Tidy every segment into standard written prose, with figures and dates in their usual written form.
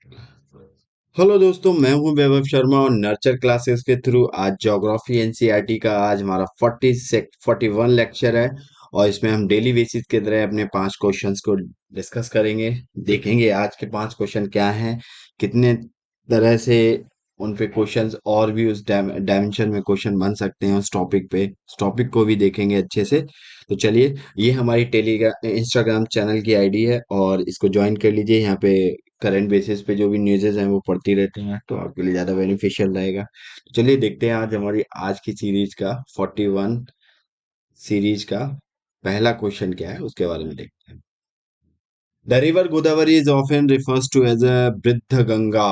Hello दोस्तों, मैं हूं वैभव शर्मा और नर्चर क्लासेस के थ्रू आज ज्योग्राफी एनसीईआरटी का आज हमारा 41 लेक्चर है। और इसमें हम डेली बेसिस के तरह अपने 5 क्वेश्चंस को डिस्कस करेंगे। देखेंगे आज के 5 क्वेश्चन क्या हैं, कितने तरह से उन पे क्वेश्चंस और भी उस डायमेंशन में क्वेश्चन बन सकते हैं। उस टॉपिक को भी देखेंगे अच्छे से। तो चलिए, ये हमारी टेलीग्राम इंस्टाग्राम चैनल की आईडी है और इसको ज्वाइन कर लीजिए। यहाँ पे करंट बेसिस पे जो भी न्यूज़ेस हैं वो पढ़ती रहती हैं, तो आपके लिए ज़्यादा बेनिफिशियल रहेगा। तो चलिए देखते हैं आज हमारी आज की सीरीज का 41 सीरीज का पहला क्वेश्चन क्या है, उसके बारे में देखते हैं। The river Godavari is often refers to as a Vriddha Ganga.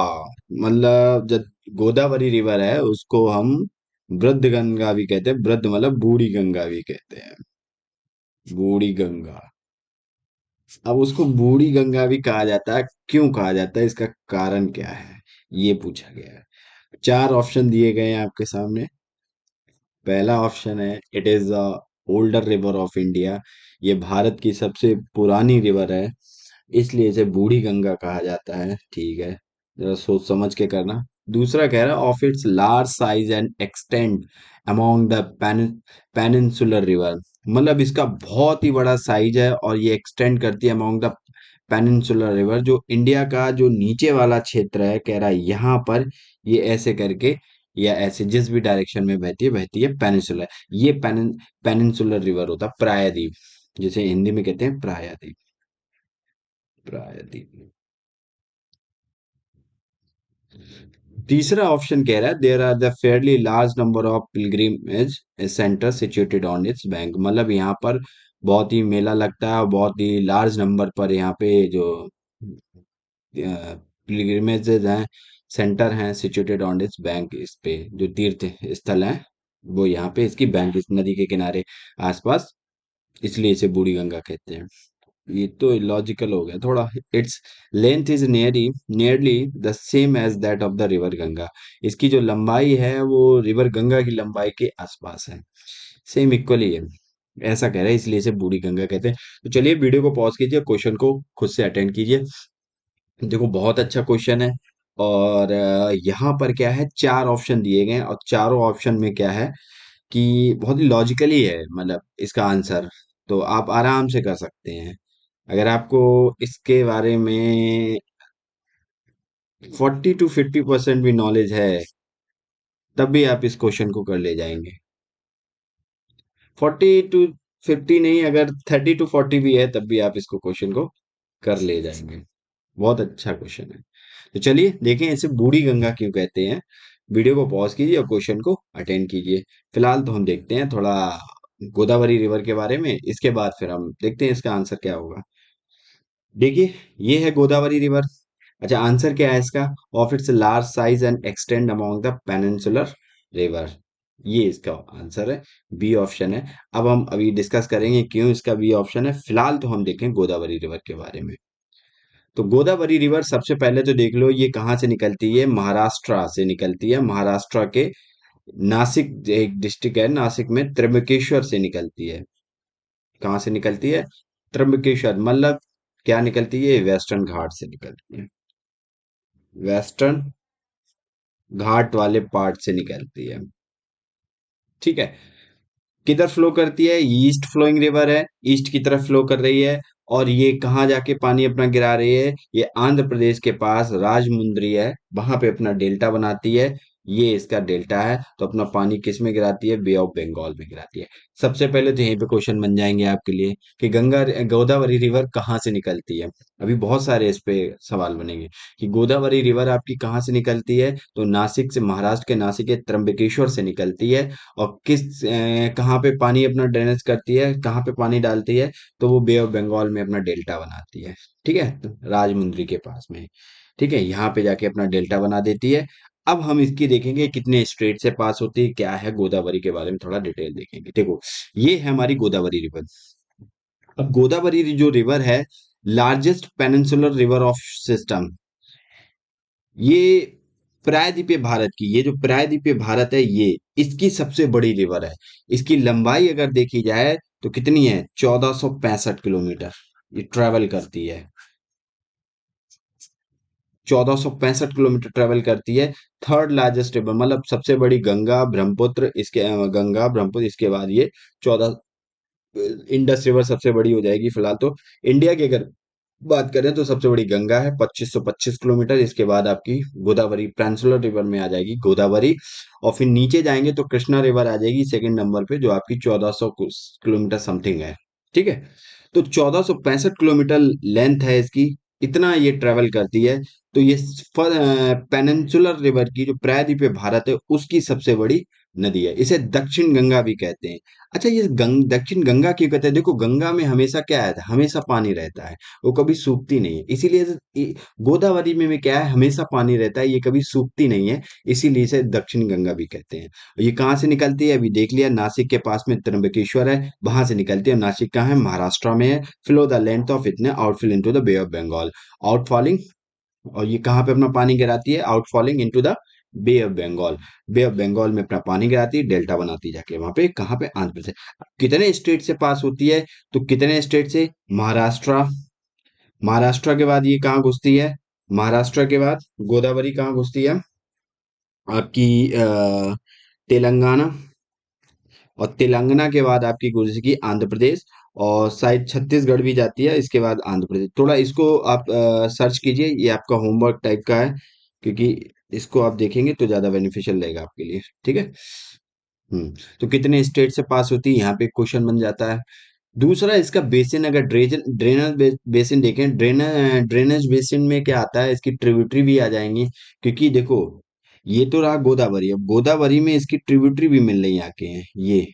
मतलब जब गोदावरी रिवर है उसको हम वृद्ध गंगा भी कहते हैं। वृद्ध मतलब बूढ़ी गंगा भी कहते हैं। बूढ़ी गंगा। अब उसको बूढ़ी गंगा भी कहा जाता है, क्यों कहा जाता है, इसका कारण क्या है, ये पूछा गया है। 4 ऑप्शन दिए गए हैं आपके सामने। पहला ऑप्शन है, it is the older river of India. ये भारत की सबसे पुरानी रिवर है, इसलिए इसे बूढ़ी गंगा कहा जाता है। ठीक है, जरा सोच समझ के करना। दूसरा कह रहा है of its large size and extend among the peninsular river. मतलब इसका बहुत ही बड़ा साइज है और ये एक्सटेंड करती है अमॉन्ग द पेनिनसुलर रिवर, जो इंडिया का जो नीचे वाला क्षेत्र है, कह रहा है यहाँ पर ये ऐसे करके या ऐसे जिस भी डायरेक्शन में बहती है पेनिनसुलर। ये पेनिनसुलर रिवर होता है, प्रायद्वीप, जिसे हिंदी में कहते हैं प्रायद्वीप। प्रायद्वीप। तीसरा ऑप्शन कह रहा है there are the fairly large number of pilgrimage center situated on its bank. मतलब यहाँ पर बहुत ही मेला लगता है और बहुत ही लार्ज नंबर पर यहाँ पे जो पिलग्रिमेजेस हैं, सेंटर हैं सिचुएटेड ऑन इट्स बैंक। इस पे जो तीर्थ स्थल हैं वो यहाँ पे इसकी बैंक, इस नदी के किनारे आसपास, इसलिए इसे बूढ़ी गंगा कहते हैं। ये तो लॉजिकल हो गया थोड़ा। Its length is nearly the same as that of the river Ganga. इसकी जो लंबाई है वो रिवर गंगा की लंबाई के आसपास है, सेम इक्वली है, ऐसा कह रहे हैं, इसलिए इसे बूढ़ी गंगा कहते हैं। तो चलिए वीडियो को पॉज कीजिए, क्वेश्चन को खुद से अटेंड कीजिए। देखो बहुत अच्छा क्वेश्चन है। और यहाँ पर क्या है, 4 ऑप्शन दिए गए हैं और चारों ऑप्शन में क्या है कि बहुत ही लॉजिकली है, मतलब इसका आंसर तो आप आराम से कर सकते हैं। अगर आपको इसके बारे में 40 to 50% भी नॉलेज है, तब भी आप इस क्वेश्चन को कर ले जाएंगे। 40 to 50 नहीं, अगर 30 to 40 भी है तब भी आप इसको क्वेश्चन को कर ले जाएंगे। बहुत अच्छा क्वेश्चन है। तो चलिए देखें इसे बूढ़ी गंगा क्यों कहते हैं। वीडियो को पॉज कीजिए और क्वेश्चन को अटेंड कीजिए। फिलहाल तो हम देखते हैं थोड़ा गोदावरी रिवर के बारे में, इसके बाद फिर हम देखते हैं इसका आंसर क्या होगा। देखिए, ये है गोदावरी रिवर। अच्छा, आंसर क्या है इसका? Of its large size and extend among the peninsular river. ये इसका आंसर है, बी ऑप्शन है। अब हम अभी डिस्कस करेंगे क्यों इसका बी ऑप्शन है। फिलहाल तो हम देखें गोदावरी रिवर के बारे में। तो गोदावरी रिवर सबसे पहले तो देख लो ये कहाँ से निकलती है। महाराष्ट्र से निकलती है। महाराष्ट्र के नासिक एक डिस्ट्रिक्ट है, नासिक में त्र्यंबकेश्वर से निकलती है। कहाँ से निकलती है? त्र्यंबकेश्वर। मतलब क्या निकलती है? वेस्टर्न घाट से निकलती है। वेस्टर्न घाट वाले पार्ट से निकलती है। ठीक है। किधर फ्लो करती है? ईस्ट फ्लोइंग रिवर है, ईस्ट की तरफ फ्लो कर रही है। और ये कहाँ जाके पानी अपना गिरा रही है? ये आंध्र प्रदेश के पास राजमुंद्री है, वहां पे अपना डेल्टा बनाती है। ये इसका डेल्टा है, तो अपना पानी किस में गिराती है? बे ऑफ बंगाल में गिराती है। सबसे पहले तो यहीं पे क्वेश्चन बन जाएंगे आपके लिए कि गंगा गोदावरी रिवर कहाँ से निकलती है। अभी बहुत सारे इस पे सवाल बनेंगे कि गोदावरी रिवर आपकी कहाँ से निकलती है। तो नासिक से, महाराष्ट्र के नासिक के त्र्यंबकेश्वर से निकलती है। और कहाँ पे पानी अपना ड्रेनेज करती है, कहाँ पे पानी डालती है? तो वो बे ऑफ बंगाल में अपना डेल्टा बनाती है। ठीक है, तो राजमुंद्री के पास में। ठीक है, यहाँ पे जाके अपना डेल्टा बना देती है। अब हम इसकी देखेंगे कितने स्टेट से पास होती है, क्या है गोदावरी के बारे में थोड़ा डिटेल देखेंगे। देखो, ये है हमारी गोदावरी रिवर। अब गोदावरी जो रिवर है, largest peninsular river of system. ये प्रायद्वीपीय भारत की, ये जो प्रायद्वीपीय भारत है, ये इसकी सबसे बड़ी रिवर है। इसकी लंबाई अगर देखी जाए तो कितनी है? 1465 किलोमीटर ये ट्रेवल करती है। 1465 किलोमीटर ट्रेवल करती है। थर्ड लार्जेस्ट रिवर, मतलब सबसे बड़ी गंगा ब्रह्मपुत्र, इसके गंगा ब्रह्मपुत्र, इसके बाद ये 14, इंडस रिवर सबसे बड़ी हो जाएगी फिलहाल तो। इंडिया की अगर बात करें तो सबसे बड़ी गंगा है 2525 किलोमीटर, इसके बाद आपकी गोदावरी पेनिनसुलर रिवर में आ जाएगी गोदावरी, और फिर नीचे जाएंगे तो कृष्णा रिवर आ जाएगी सेकंड नंबर पे, जो आपकी 1400 किलोमीटर समथिंग है। ठीक है, तो 1465 किलोमीटर लेंथ है इसकी, इतना ये ट्रेवल करती है। तो ये पेनिनसुलर रिवर की जो प्रायद्वीपीय भारत है उसकी सबसे बड़ी नदी है, इसे दक्षिण गंगा भी कहते हैं। अच्छा, ये दक्षिण गंगा क्यों कहते हैं? देखो, गंगा में हमेशा क्या है, हमेशा पानी रहता है, वो कभी सूखती नहीं है, इसीलिए गोदावरी में भी क्या है, हमेशा पानी रहता है, ये कभी सूखती नहीं है, इसीलिए इसे दक्षिण गंगा भी कहते हैं। ये कहाँ से निकलती है? अभी देख लिया, नासिक के पास में त्र्यंबकेश्वर है, वहां से निकलती है। नासिक कहाँ है? महाराष्ट्र में है। फ्लो द लेंथ ऑफ इतने outfall into the Bay of Bengal, outfalling. और ये कहाँ पे अपना पानी गिराती है? Outfalling into the Bay of Bengal. Bay of Bengal में अपना पानी गिराती है, डेल्टा बनाती है जाके वहां पे, कहाँ पे? आंध्र प्रदेश। कितने स्टेट से पास होती है? तो कितने स्टेट से? महाराष्ट्र, महाराष्ट्र के बाद ये कहाँ घुसती है? महाराष्ट्र के बाद गोदावरी कहाँ घुसती है? आपकी तेलंगाना, और तेलंगाना के बाद आपकी घुसेगी आंध्र प्रदेश, और शायद छत्तीसगढ़ भी जाती है, इसके बाद आंध्र प्रदेश। थोड़ा इसको आप सर्च कीजिए, ये आपका होमवर्क टाइप का है, क्योंकि इसको आप देखेंगे तो ज्यादा बेनिफिशियल रहेगा आपके लिए। ठीक है। तो कितने स्टेट से पास होती है, यहाँ पे क्वेश्चन बन जाता है। दूसरा, इसका बेसिन, अगर ड्रेनेज बेसिन देखें, ड्रेनेज बेसिन में क्या आता है, इसकी ट्रिब्यूटरी भी आ जाएंगी। क्योंकि देखो, ये तो रहा गोदावरी, अब गोदावरी में इसकी ट्रिब्यूटरी भी मिल रही आके हैं ये।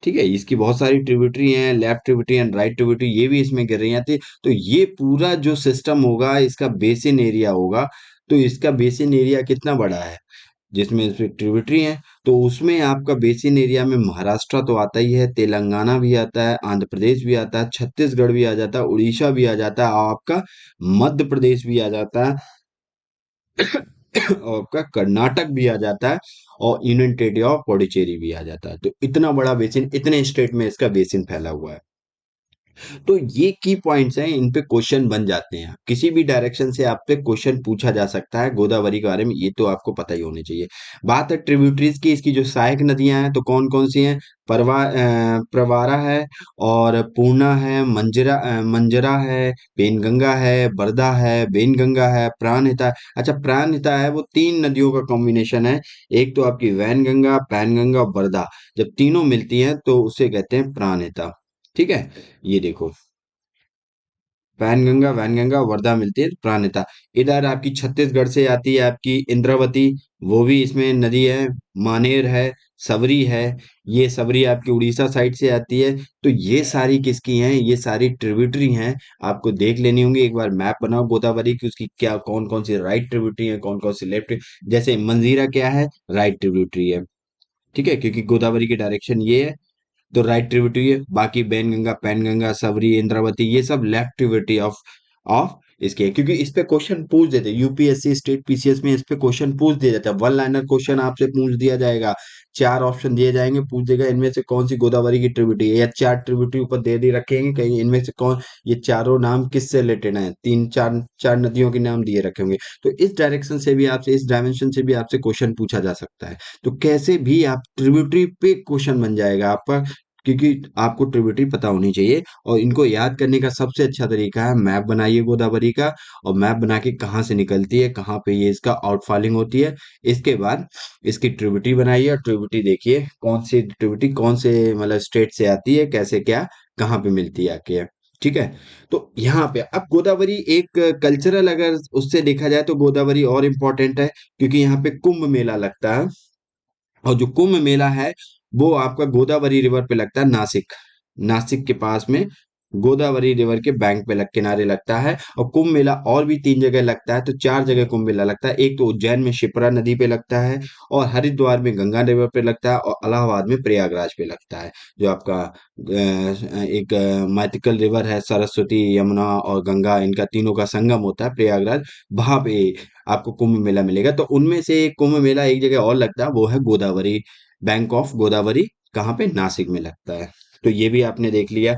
ठीक है, इसकी बहुत सारी ट्रिब्यूटरी हैं, left tributary and right tributary, ये भी इसमें गिर रही आती है। तो ये पूरा जो सिस्टम होगा, इसका बेसिन एरिया होगा, तो इसका बेसिन एरिया कितना बड़ा है, जिसमें इसमें ट्रिब्यूटरी है, तो उसमें आपका बेसिन एरिया में महाराष्ट्र तो आता ही है, तेलंगाना भी आता है, आंध्र प्रदेश भी आता है, छत्तीसगढ़ भी आ जाता है, उड़ीसा भी आ जाता है, और आपका मध्य प्रदेश भी आ जाता है, और आपका कर्नाटक भी आ जाता है, और यूनियन टेरिटरी ऑफ पुडुचेरी भी आ जाता है। तो इतना बड़ा बेसिन, इतने स्टेट में इसका बेसिन फैला हुआ है। तो ये की पॉइंट्स हैं, इन पे क्वेश्चन बन जाते हैं, किसी भी डायरेक्शन से आप पे क्वेश्चन पूछा जा सकता है गोदावरी के बारे में, ये तो आपको पता ही होनी चाहिए। बात है ट्रिब्यूटरीज की, इसकी जो सहायक नदियां हैं तो कौन कौन सी हैं? प्रवारा है, और पूर्णा है, मंजरा है, पेनगंगा है, बरदा है, बेनगंगा है, प्राणहिता है। अच्छा, प्राणहिता है वो तीन नदियों का कॉम्बिनेशन है, एक तो आपकी वैनगंगा, पैनगंगा और बरदा, जब तीनों मिलती हैं तो उसे कहते हैं प्राणहिता। ठीक है, ये देखो, पैनगंगा, वैनगंगा, वर्धा मिलती है प्राणहिता। इधर आपकी छत्तीसगढ़ से आती है आपकी इंद्रावती, वो भी इसमें नदी है, मानेर है, सबरी है, ये सबरी आपकी उड़ीसा साइड से आती है। तो ये सारी किसकी हैं? ये सारी ट्रिब्यूटरी हैं, आपको देख लेनी होंगी। एक बार मैप बनाओ गोदावरी की, उसकी क्या कौन कौन सी राइट ट्रिब्यूटरी है, कौन कौन सी लेफ्ट। जैसे मंजीरा क्या है? राइट ट्रिब्यूटरी है। ठीक है, क्योंकि गोदावरी की डायरेक्शन ये है, तो राइट ट्रिब्यूटरी है। बाकी बैनगंगा, पैनगंगा, सबरी, इंद्रावती, ये सब लेफ्ट ट्रिब्यूटरी ऑफ ऑफ इसके है। क्योंकि इस पे क्वेश्चन पूछ देते हैं, यूपीएससी स्टेट पीसीएस में इस पे क्वेश्चन पूछ दिया जाता है, वन लाइनर क्वेश्चन आपसे पूछ दिया जाएगा। चार ऑप्शन दिए जाएंगे, पूछ देगा इनमें से कौन सी गोदावरी की ट्रिब्यूटरी है, या चार ट्रिब्यूटरी ऊपर दे दी रखेंगे कहीं, इनमें से कौन, ये चारों नाम किससे रिलेटेड है, तीन चार चार नदियों के नाम दिए रखे होंगे। तो इस डायरेक्शन से भी आपसे, इस डायमेंशन से भी आपसे क्वेश्चन पूछा जा सकता है। तो कैसे भी आप ट्रिब्यूटरी पे क्वेश्चन बन जाएगा आपका, क्योंकि आपको ट्रिब्यूटरी पता होनी चाहिए। और इनको याद करने का सबसे अच्छा तरीका है, मैप बनाइए गोदावरी का, और मैप बना के कहाँ से निकलती है, कहाँ पे ये इसका आउटफॉलिंग होती है, इसके बाद इसकी ट्रिब्यूटरी बनाइए, और ट्रिब्यूटरी देखिए कौन सी ट्रिब्यूटरी कौन से मतलब स्टेट से आती है, कैसे क्या, कहाँ पे मिलती है आके। ठीक है, तो यहाँ पे अब गोदावरी एक कल्चरल, अगर उससे देखा जाए तो गोदावरी और इम्पोर्टेंट है, क्योंकि यहाँ पे कुंभ मेला लगता है। और जो कुंभ मेला है वो आपका गोदावरी रिवर पे लगता है, नासिक, नासिक के पास में गोदावरी रिवर के बैंक पे किनारे लगता है। और कुंभ मेला और भी तीन जगह लगता है, तो चार जगह कुंभ मेला लगता है। एक तो उज्जैन में शिप्रा नदी पे लगता है, और हरिद्वार में गंगा रिवर पे लगता है, और इलाहाबाद में प्रयागराज पे लगता है। जो आपका एक माइथिकल रिवर है, सरस्वती, यमुना और गंगा, इनका तीनों का संगम होता है प्रयागराज, वहां पे आपको कुंभ मेला मिलेगा। तो उनमें से एक कुंभ मेला एक जगह और लगता है, वो है गोदावरी, बैंक ऑफ गोदावरी, कहाँ पे? नासिक में लगता है। तो ये भी आपने देख लिया।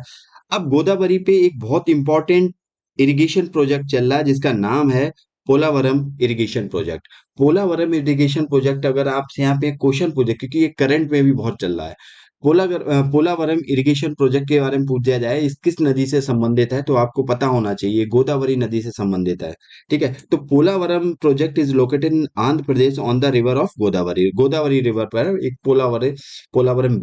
अब गोदावरी पे एक बहुत इंपॉर्टेंट इरिगेशन प्रोजेक्ट चल रहा है, जिसका नाम है Polavaram irrigation project. Polavaram irrigation project अगर आपसे यहाँ पे क्वेश्चन पूछे, क्योंकि ये करंट में भी बहुत चल रहा है, पोलावरम इरिगेशन प्रोजेक्ट के बारे में पूछ दिया जाए, इस किस नदी से संबंधित है, तो आपको पता होना चाहिए गोदावरी नदी से संबंधित है। ठीक है, तो Polavaram project is located in Andhra Pradesh on the river of Godavari. Godavari river पर एक पोलावरम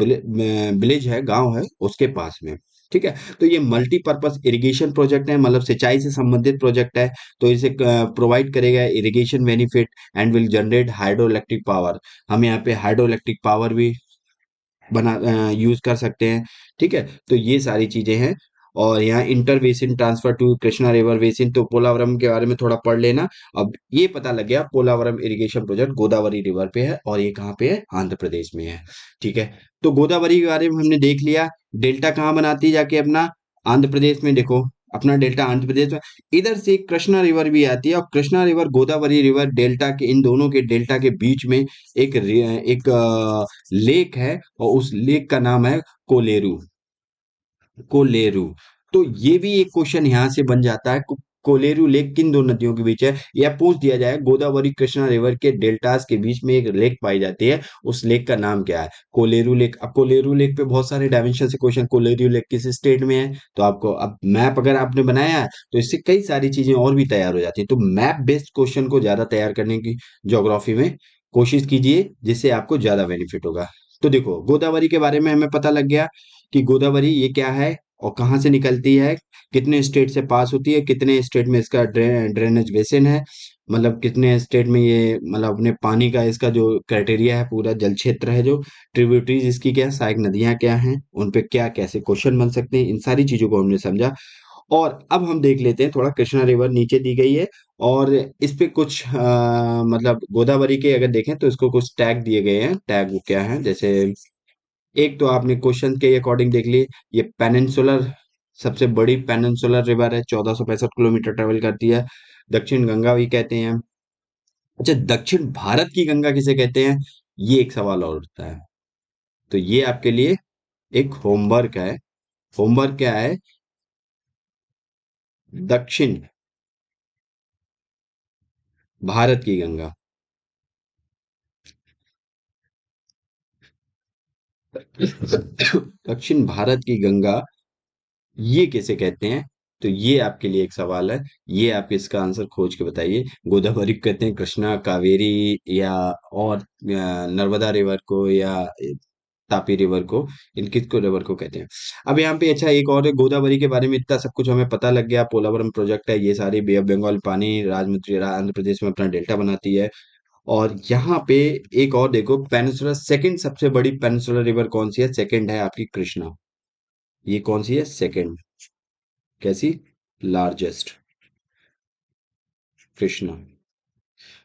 विलेज है, गांव है उसके पास में। ठीक है, तो ये मल्टीपर्पज इरिगेशन प्रोजेक्ट है, मतलब सिंचाई से संबंधित प्रोजेक्ट है। तो इसे प्रोवाइड करेगा irrigation benefit and will generate hydro electric power. हम यहाँ पे हाइड्रो इलेक्ट्रिक पावर भी यूज कर सकते हैं। ठीक है, तो ये सारी चीजें हैं। और यहाँ inter basin transfer to Krishna river basin, तो पोलावरम के बारे में थोड़ा पढ़ लेना। अब ये पता लग गया Polavaram irrigation project Godavari river पे है, और ये कहाँ पे है, आंध्र प्रदेश में है। ठीक है, तो गोदावरी के बारे में हमने देख लिया। डेल्टा कहाँ बनाती है जाके अपना, आंध्र प्रदेश में। देखो अपना डेल्टा आंध्र प्रदेश में, इधर से कृष्णा रिवर भी आती है, और Krishna river Godavari river delta के, इन दोनों के डेल्टा के बीच में एक लेक है, और उस लेक का नाम है कोलेरू। कोलेरू। तो ये भी एक क्वेश्चन यहाँ से बन जाता है, कोलेरू लेक किन दो नदियों के बीच है, या पूछ दिया जाए गोदावरी कृष्णा रिवर के डेल्टास के बीच में एक लेक पाई जाती है, उस लेक का नाम क्या है, कोलेरू लेक। अब कोलेरू लेक पे बहुत सारे डायमेंशन से क्वेश्चन, कोलेरू लेक किस स्टेट में है, तो आपको अब मैप अगर आपने बनाया है तो इससे कई सारी चीजें और भी तैयार हो जाती है। तो मैप बेस्ड क्वेश्चन को ज्यादा तैयार करने की ज्योग्राफी में कोशिश कीजिए, जिससे आपको ज्यादा बेनिफिट होगा। तो देखो गोदावरी के बारे में हमें पता लग गया कि गोदावरी ये क्या है, और कहाँ से निकलती है, कितने स्टेट से पास होती है, कितने स्टेट में इसका ड्रेनेज बेसिन है, मतलब कितने स्टेट में ये, मतलब अपने पानी का इसका जो क्राइटेरिया है, पूरा जल क्षेत्र है, जो ट्रिब्यूटरीज इसकी क्या, सहायक नदियां क्या हैं, उन पे क्या कैसे क्वेश्चन बन सकते हैं, इन सारी चीजों को हमने समझा। और अब हम देख लेते हैं थोड़ा, कृष्णा रिवर नीचे दी गई है, और इस पे कुछ मतलब गोदावरी के अगर देखें तो इसको कुछ टैग दिए गए हैं। टैग वो क्या है, जैसे एक तो आपने क्वेश्चन के अकॉर्डिंग देख लिए, ये पेनिनसुलर, सबसे बड़ी पेनिनसुलर रिवर है, 1465 किलोमीटर ट्रेवल करती है। दक्षिण गंगा भी कहते हैं। अच्छा, दक्षिण भारत की गंगा किसे कहते हैं, ये एक सवाल और उठता है। तो ये आपके लिए एक होमवर्क है। होमवर्क क्या है, दक्षिण भारत की गंगा। दक्षिण भारत की गंगा ये किसे कहते हैं, तो ये आपके लिए एक सवाल है। ये आप इसका आंसर खोज के बताइए। गोदावरी को कहते हैं, कृष्णा, कावेरी, या और नर्मदा रिवर को, या तापी रिवर को, इन किसको रिवर को कहते हैं। अब यहाँ पे अच्छा एक और है, गोदावरी के बारे में इतना सब कुछ हमें पता लग गया। पोलावरम प्रोजेक्ट है, ये सारी बे ऑफ बंगाल पानी राजमुंद्री आंध्र प्रदेश में अपना डेल्टा बनाती है। और यहाँ पे एक और देखो, पेनिनसुलर सेकंड सबसे बड़ी पेनिनसुलर रिवर कौन सी है, सेकंड है आपकी कृष्णा। ये कौन सी है, सेकंड, कैसी, लार्जेस्ट, कृष्णा।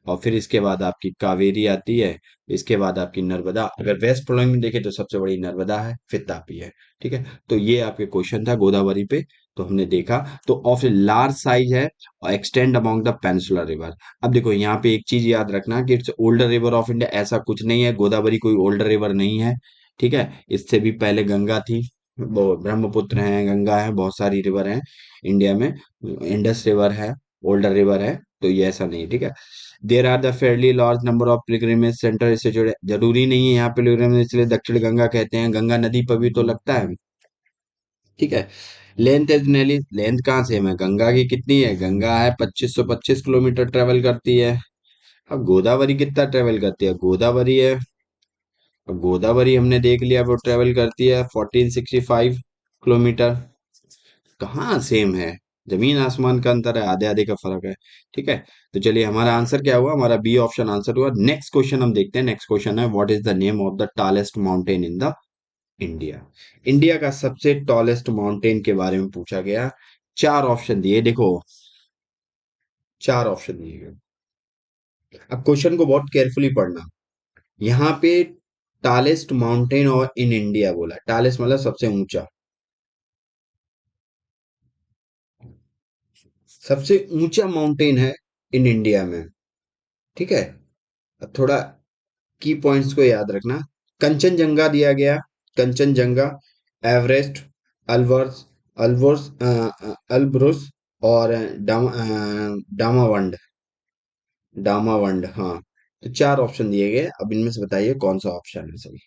और फिर इसके बाद आपकी कावेरी आती है, इसके बाद आपकी नर्मदा। अगर वेस्ट फ्लोइंग में देखें तो सबसे बड़ी नर्मदा है, फिर तापी है। ठीक है, तो ये आपके क्वेश्चन था गोदावरी पे। तो हमने देखा, तो ऑफ लार्ज साइज है और extend among the peninsular river. अब देखो यहाँ पे एक चीज याद रखना कि it's older river of India, ऐसा कुछ नहीं है, गोदावरी कोई ओल्डर रिवर नहीं है। ठीक है, इससे भी पहले गंगा थी, वो ब्रह्मपुत्र है, गंगा है, बहुत सारी रिवर हैं इंडिया में। इंडस रिवर है, ओल्डर रिवर है, तो ये ऐसा नहीं। ठीक है, there are the fairly large number of pilgrimage center, इससे जुड़े, जरूरी नहीं है यहाँ पिलग्रिमेज, इसलिए दक्षिण गंगा कहते हैं, गंगा नदी पर भी तो लगता है। ठीक है, लेंथ इज नेली, लेंथ कहाँ से है, गंगा की कितनी है, गंगा है 2525 किलोमीटर ट्रेवल करती है। अब गोदावरी कितना ट्रेवल करती है, गोदावरी है, अब गोदावरी हमने देख लिया वो ट्रेवल करती है 1465 किलोमीटर। कहाँ सेम है, जमीन आसमान का अंतर है, आधे आधे का फर्क है। ठीक है, तो चलिए हमारा आंसर क्या हुआ, हमारा बी ऑप्शन आंसर हुआ। नेक्स्ट क्वेश्चन हम देखते हैं। नेक्स्ट क्वेश्चन है, what is the name of the tallest mountain in the India. India का सबसे टॉलेस्ट माउंटेन के बारे में पूछा गया। चार ऑप्शन दिए, देखो चार ऑप्शन दिए गए। अब क्वेश्चन को बहुत केयरफुली पढ़ना। यहाँ पे टॉलेस्ट माउंटेन और इन इंडिया बोला, टॉलेस्ट मतलब सबसे ऊंचा, सबसे ऊंचा माउंटेन है इन इंडिया में। ठीक है, अब थोड़ा की पॉइंट्स को याद रखना। कंचनजंगा दिया गया, कंचनजंगा, एवरेस्ट, अल्वर्स, अल्वर्स अल्ब्रुस, और डामावंड। डामावंड, हाँ। तो चार ऑप्शन दिए गए, अब इनमें से बताइए कौन सा ऑप्शन है सही।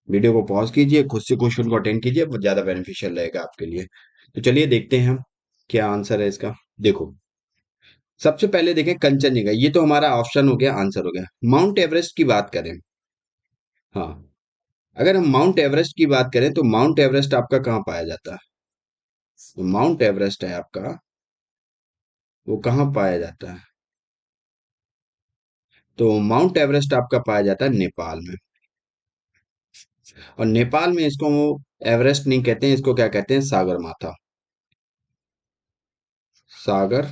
वीडियो को पॉज कीजिए, खुद से क्वेश्चन को अटेंड कीजिए, वो ज्यादा बेनिफिशियल रहेगा आपके लिए। तो चलिए देखते हैं हम क्या आंसर है इसका। देखो, सबसे पहले देखें कंचनजंगा, ये तो हमारा ऑप्शन हो गया, आंसर हो गया। माउंट एवरेस्ट की बात करें, हाँ, अगर हम माउंट एवरेस्ट की बात करें तो माउंट एवरेस्ट आपका कहाँ पाया जाता है? तो माउंट एवरेस्ट है आपका, वो कहाँ पाया जाता है? तो माउंट एवरेस्ट आपका पाया जाता है नेपाल में। और नेपाल में इसको वो एवरेस्ट नहीं कहते हैं, इसको क्या कहते हैं? सागर माथा। सागर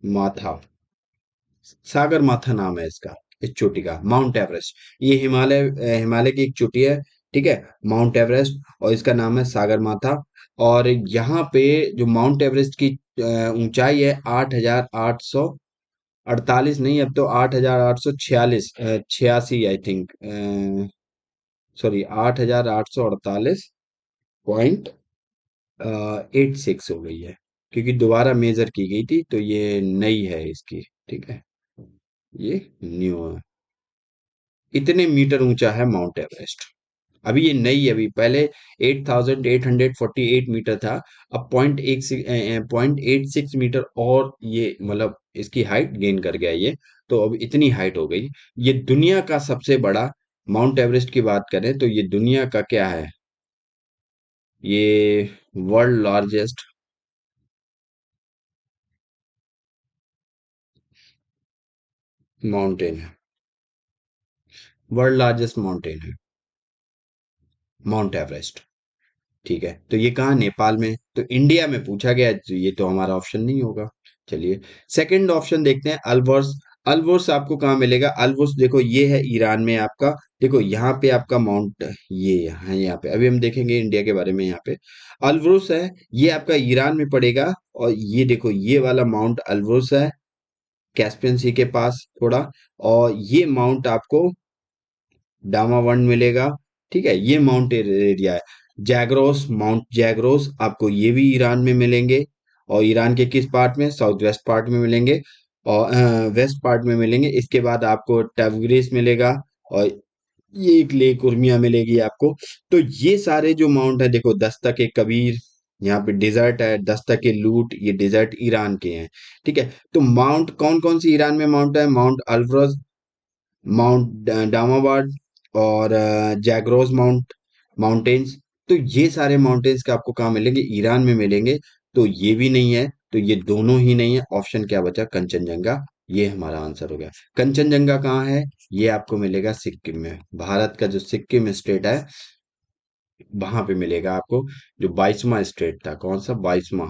माथा, सागर माथा नाम है इसका, इस चोटी का, माउंट एवरेस्ट। ये हिमालय की एक चोटी है, ठीक है, माउंट एवरेस्ट, और इसका नाम है सागर माथा। और यहाँ पे जो माउंट एवरेस्ट की ऊंचाई है 8,848 नहीं, अब तो 8,846, 86 आई थिंक, सॉरी 8,848.86 हो गई है, क्योंकि दोबारा मेजर की गई थी, तो ये नई है इसकी, ठीक है, ये न्यू है। इतने मीटर ऊंचा है माउंट एवरेस्ट। अभी ये नई है, अभी पहले 8,848 मीटर था, अब 0.86 और ये मतलब इसकी हाइट गेन कर गया ये। तो अब इतनी हाइट हो गई। ये दुनिया का सबसे बड़ा, माउंट एवरेस्ट की बात करें तो ये दुनिया का क्या है? ये वर्ल्ड लार्जेस्ट माउंटेन है, वर्ल्ड लार्जेस्ट माउंटेन है माउंट एवरेस्ट। ठीक है, तो ये कहाँ? नेपाल में। तो इंडिया में पूछा गया है, तो ये तो हमारा ऑप्शन नहीं होगा। चलिए, सेकंड ऑप्शन देखते हैं, अल्बोर्स। अल्बोर्स आपको कहाँ मिलेगा? अल्बोर्स देखो, ये है ईरान में आपका। देखो यहाँ पे आपका माउंट, ये है यहाँ पे, अभी हम देखेंगे इंडिया के बारे में। यहाँ पे अल्बोर्स है, ये आपका ईरान में पड़ेगा। और ये देखो, ये वाला माउंट अल्बोर्स है, कैस्पियन सी के पास थोड़ा। और ये माउंट आपको डामावंड मिलेगा, ठीक है, ये माउंट एरिया है। जैग्रोस, माउंट जैग्रोस आपको ये भी ईरान में मिलेंगे। और ईरान के किस पार्ट में? साउथ वेस्ट पार्ट में मिलेंगे, और वेस्ट पार्ट में मिलेंगे। इसके बाद आपको टैवग्रिस मिलेगा, और ये एक लेक उर्मिया मिलेगी आपको। तो ये सारे जो माउंट है, देखो दस्तक ए कबीर, यहाँ पे डिजर्ट है, दस्तक ए लूट, ये डिजर्ट ईरान के हैं, ठीक है। तो माउंट कौन कौन सी ईरान में माउंट है? माउंट अल्ब्रज, माउंट डामावाड, और जैग्रोस माउंटेन्स। तो ये सारे माउंटेन्स के आपको कहाँ मिलेंगे? ईरान में मिलेंगे। तो ये भी नहीं है, तो ये दोनों ही नहीं है। ऑप्शन क्या बचा? कंचनजंगा, ये हमारा आंसर हो गया। कंचनजंगा कहाँ है? ये आपको मिलेगा सिक्किम में, भारत का जो सिक्किम स्टेट है, वहां पे मिलेगा आपको। जो 22वां स्टेट था, कौन सा? 22वां,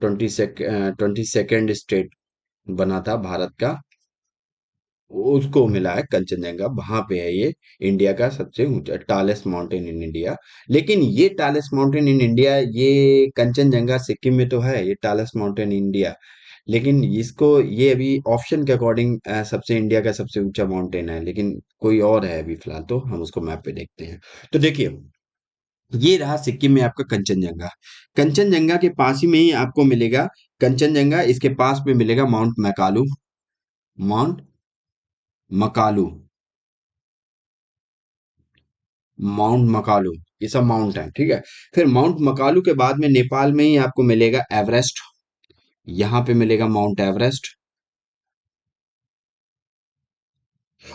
22nd स्टेट बना था भारत का, उसको मिला है कंचनजंगा, वहां पे है ये। इंडिया का सबसे ऊंचा, टालेस्ट माउंटेन इन इंडिया। लेकिन ये टालेस्ट माउंटेन इन इंडिया, ये कंचनजंगा सिक्किम में तो है, ये टालेस्ट माउंटेन इन इंडिया। लेकिन इसको, ये अभी ऑप्शन के अकॉर्डिंग सबसे, इंडिया का सबसे ऊंचा माउंटेन है, लेकिन कोई और है अभी फिलहाल, तो हम उसको मैप पे देखते हैं। तो देखिए, ये रहा सिक्किम में आपका कंचनजंगा। कंचनजंगा के पास ही में ही आपको मिलेगा कंचनजंगा, इसके पास में मिलेगा Mount Makalu, Mount Makalu, Mount Makalu, ये सब माउंट है, ठीक है। फिर माउंट मकालू के बाद में नेपाल में ही आपको मिलेगा एवरेस्ट, यहाँ पे मिलेगा माउंट एवरेस्ट।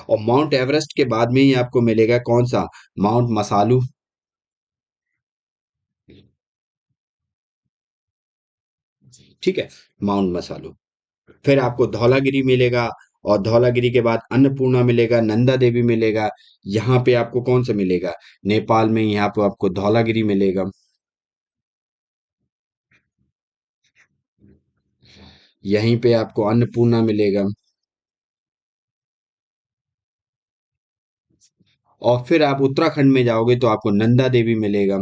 और माउंट एवरेस्ट के बाद में ही आपको मिलेगा कौन सा? माउंट मसालू, ठीक है, माउंट मसालू। फिर आपको धौलागिरी मिलेगा, और धौलागिरी के बाद अन्नपूर्णा मिलेगा, नंदा देवी मिलेगा। यहाँ पे आपको कौन सा मिलेगा? नेपाल में यहाँ पे आपको धौलागिरी मिलेगा। यहीं पे आपको अन्नपूर्णा मिलेगा। और फिर आप उत्तराखंड में जाओगे तो आपको नंदा देवी मिलेगा।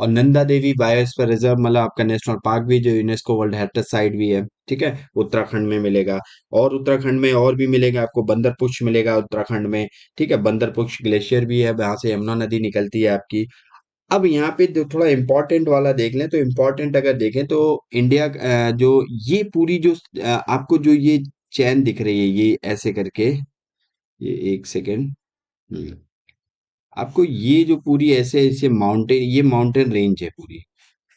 और नंदा देवी बायोस्फीयर रिजर्व, मतलब आपका नेशनल पार्क भी, जो यूनेस्को वर्ल्ड हेरिटेज साइट भी है, ठीक है, उत्तराखंड में मिलेगा। और उत्तराखंड में और भी मिलेगा आपको, बंदर पुष्प मिलेगा उत्तराखंड में, ठीक है, बंदर पुष्प ग्लेशियर भी है, वहां से यमुना नदी निकलती है आपकी। अब यहाँ पे जो थोड़ा इम्पोर्टेंट वाला देख लें, तो इम्पोर्टेंट अगर देखें तो इंडिया जो ये पूरी जो आपको जो ये चैन दिख रही है ये ऐसे करके, ये एक सेकेंड, आपको ये जो पूरी ऐसे ऐसे माउंटेन, ये माउंटेन रेंज है पूरी,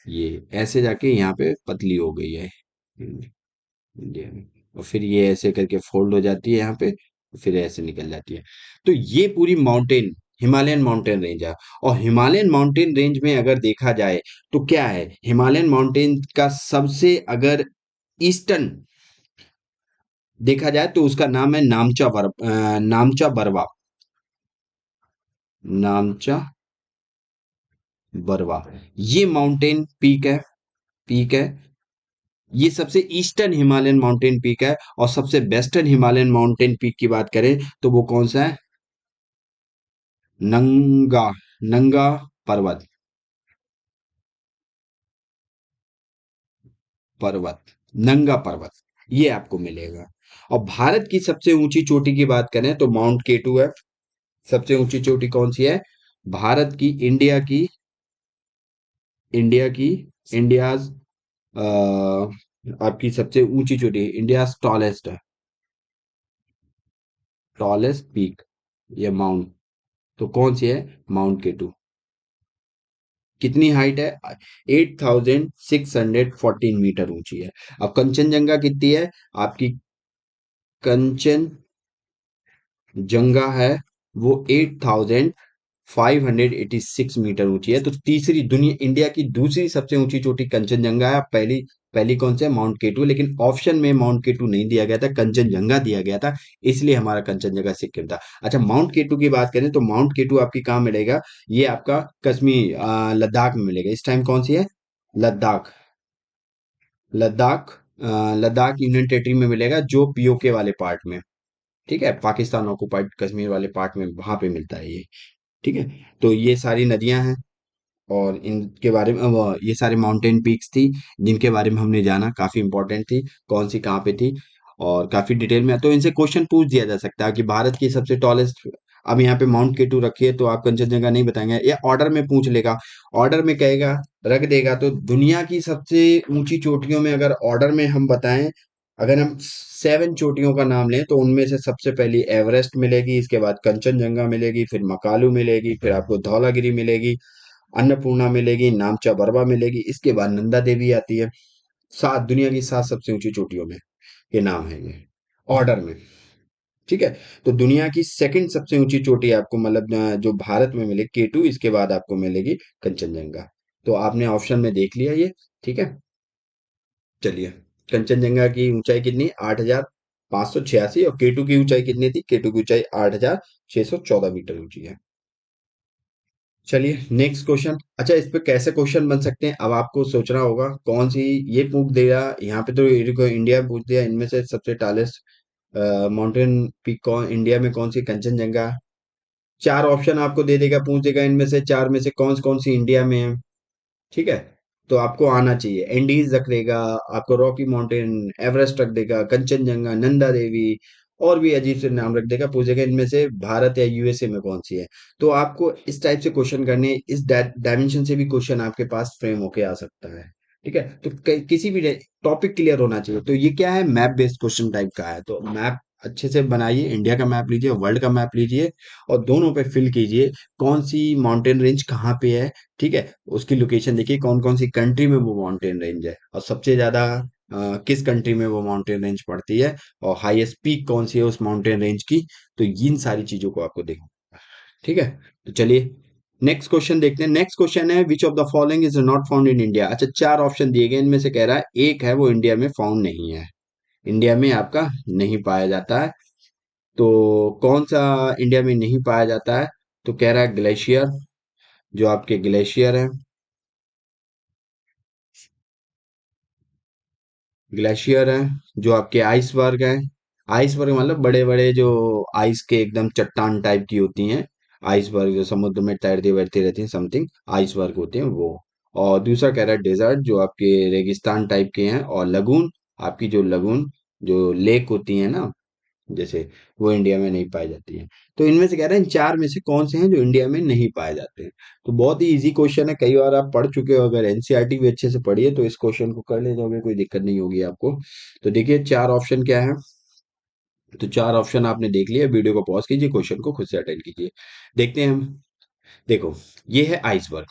ये ऐसे जाके यहाँ पे पतली हो गई है इंडिया में, और फिर ये ऐसे करके फोल्ड हो जाती है यहाँ पे, फिर ऐसे निकल जाती है। तो ये पूरी माउंटेन हिमालयन माउंटेन रेंज है। और हिमालयन माउंटेन रेंज में अगर देखा जाए तो क्या है, हिमालयन माउंटेन का सबसे अगर ईस्टर्न देखा जाए तो उसका नाम है नामचा बरवा, नामचा बरवा, ये माउंटेन पीक है, ये सबसे ईस्टर्न हिमालयन माउंटेन पीक है। और सबसे वेस्टर्न हिमालयन माउंटेन पीक की बात करें तो वो कौन सा है, नंगा, नंगा पर्वत, पर्वत, नंगा पर्वत, ये आपको मिलेगा। और भारत की सबसे ऊंची चोटी की बात करें तो माउंट केटू है। सबसे ऊंची चोटी कौन सी है, भारत की, इंडिया की इंडियाज आपकी सबसे ऊंची चोटी, इंडिया टॉलेस्ट है, टॉलेस्ट पीक, ये माउंट, तो कौन सी है, माउंट केटू। कितनी हाइट है, 8614 मीटर ऊंची है। अब कंचनजंगा कितनी है आपकी, कंचनजंगा है वो 8586 मीटर ऊंची है। तो तीसरी दुनिया, इंडिया की दूसरी सबसे ऊंची चोटी कंचनजंगा है। पहली पहली कौन सी है, माउंट केटू, लेकिन ऑप्शन में माउंट केटू नहीं दिया गया था, कंचनजंगा दिया गया था, इसलिए हमारा कंचनजंगा सिक्किम था। अच्छा, माउंट केटू की बात करें तो माउंट केटू आपकी कहाँ मिलेगा, ये आपका कश्मीर लद्दाख में मिलेगा। इस टाइम कौन सी है, लद्दाख, लद्दाख लद्दाख यूनियन टेरिटरी में मिलेगा, जो पीओके वाले पार्ट में, ठीक है, पाकिस्तान ऑक्युपाइड कश्मीर वाले पार्ट में, वहां पे मिलता है ये, ठीक है। तो ये सारी नदियां हैं, और इनके बारे में ये सारे माउंटेन पीक्स थी जिनके बारे में हमने जाना, काफी इंपॉर्टेंट थी, कौन सी कहाँ पे थी, और काफी डिटेल में। तो इनसे क्वेश्चन पूछ दिया जा सकता है कि भारत की सबसे टॉलेस्ट, अब यहाँ पे माउंट केटू रखिए तो आप कंचनजंगा नहीं बताएंगे, या ऑर्डर में पूछ लेगा, ऑर्डर में कहेगा, रख देगा, तो दुनिया की सबसे ऊंची चोटियों में अगर ऑर्डर में हम बताएं, अगर हम 7 चोटियों का नाम लें तो उनमें से सबसे पहली एवरेस्ट मिलेगी, इसके बाद कंचनजंगा मिलेगी, फिर मकालू मिलेगी, फिर आपको धौलागिरी मिलेगी, अन्नपूर्णा मिलेगी, नामचा बरवा मिलेगी, इसके बाद नंदा देवी आती है। सात, दुनिया की 7 सबसे ऊंची चोटियों में ये नाम है, ये ऑर्डर में, ठीक है। तो दुनिया की सेकंड सबसे ऊंची चोटी आपको, मतलब जो भारत में मिले केटू, इसके बाद आपको मिलेगी कंचनजंगा। तो आपने ऑप्शन में देख लिया ये, ठीक है। चलिए, कंचनजंगा की ऊंचाई कितनी, 8586, और केटू की ऊंचाई कितनी थी, केटू की ऊंचाई 8614 मीटर ऊंची है। चलिए नेक्स्ट क्वेश्चन। अच्छा, इस पे कैसे क्वेश्चन बन सकते हैं, अब आपको सोचना होगा कौन सी, ये पूछ दिया यहाँ पे तो इंडिया पूछ दिया, इनमें से सबसे टालेस्ट माउंटेन पीक कौन, इंडिया में कौन सी, कंचनजंगा। चार ऑप्शन आपको दे देगा, पूछ देगा इनमें से चार में से कौन सी इंडिया में है, ठीक है। तो आपको आना चाहिए, एंडीज रख देगा, आपको रॉकी माउंटेन, एवरेस्ट रख देगा, कंचनजंगा, नंदा देवी, और भी अजीब से नाम रख देगा, पूछेगा इनमें से भारत या यूएसए में कौन सी है। तो आपको इस टाइप से क्वेश्चन करने, इस डायमेंशन से भी क्वेश्चन आपके पास फ्रेम होके आ सकता है, ठीक है। तो किसी भी टॉपिक क्लियर होना चाहिए। तो ये क्या है, मैप बेस्ड क्वेश्चन टाइप का है, तो मैप अच्छे से बनाइए, इंडिया का मैप लीजिए, वर्ल्ड का मैप लीजिए, और दोनों पे फिल कीजिए कौन सी माउंटेन रेंज कहाँ पे है, ठीक है। उसकी लोकेशन देखिए, कौन कौन सी कंट्री में वो माउंटेन रेंज है, और सबसे ज्यादा किस कंट्री में वो माउंटेन रेंज पड़ती है, और हाईएस्ट पीक कौन सी है उस माउंटेन रेंज की। तो इन सारी चीजों को आपको देखना, ठीक है। तो चलिए नेक्स्ट क्वेश्चन देखते हैं। नेक्स्ट क्वेश्चन है, विच of the following is not found in India. अच्छा, चार ऑप्शन दिए गए, इनमें से कह रहा है एक है वो इंडिया में फाउंड नहीं है, इंडिया में आपका नहीं पाया जाता है। तो कौन सा इंडिया में नहीं पाया जाता है, तो कह रहा है ग्लेशियर, जो आपके ग्लेशियर है, ग्लेशियर है, जो आपके आइसबर्ग है, आइसबर्ग मतलब बड़े बड़े जो आइस के एकदम चट्टान टाइप की होती हैं, आइसबर्ग जो समुद्र में तैरती बैठती रहती हैं, समथिंग आइसबर्ग होते हैं वो। और दूसरा कह रहा है डेजर्ट, जो आपके रेगिस्तान टाइप के हैं, और लगून, आपकी जो लगून, जो लेक होती है ना, जैसे वो इंडिया में नहीं पाई जाती है। तो इनमें से कह रहे हैं इन चार में से कौन से हैं जो इंडिया में नहीं पाए जाते हैं। तो बहुत ही इजी क्वेश्चन है, कई बार आप पढ़ चुके हो, अगर एनसीईआरटी भी अच्छे से पढ़िए तो इस क्वेश्चन को कर ले जाओगे, कोई दिक्कत नहीं होगी आपको। तो देखिए चार ऑप्शन क्या है। तो चार ऑप्शन आपने देख लिया, वीडियो को पॉज कीजिए, क्वेश्चन को खुद से अटेंड कीजिए। देखते हैं हम। देखो, ये है आइसबर्ग।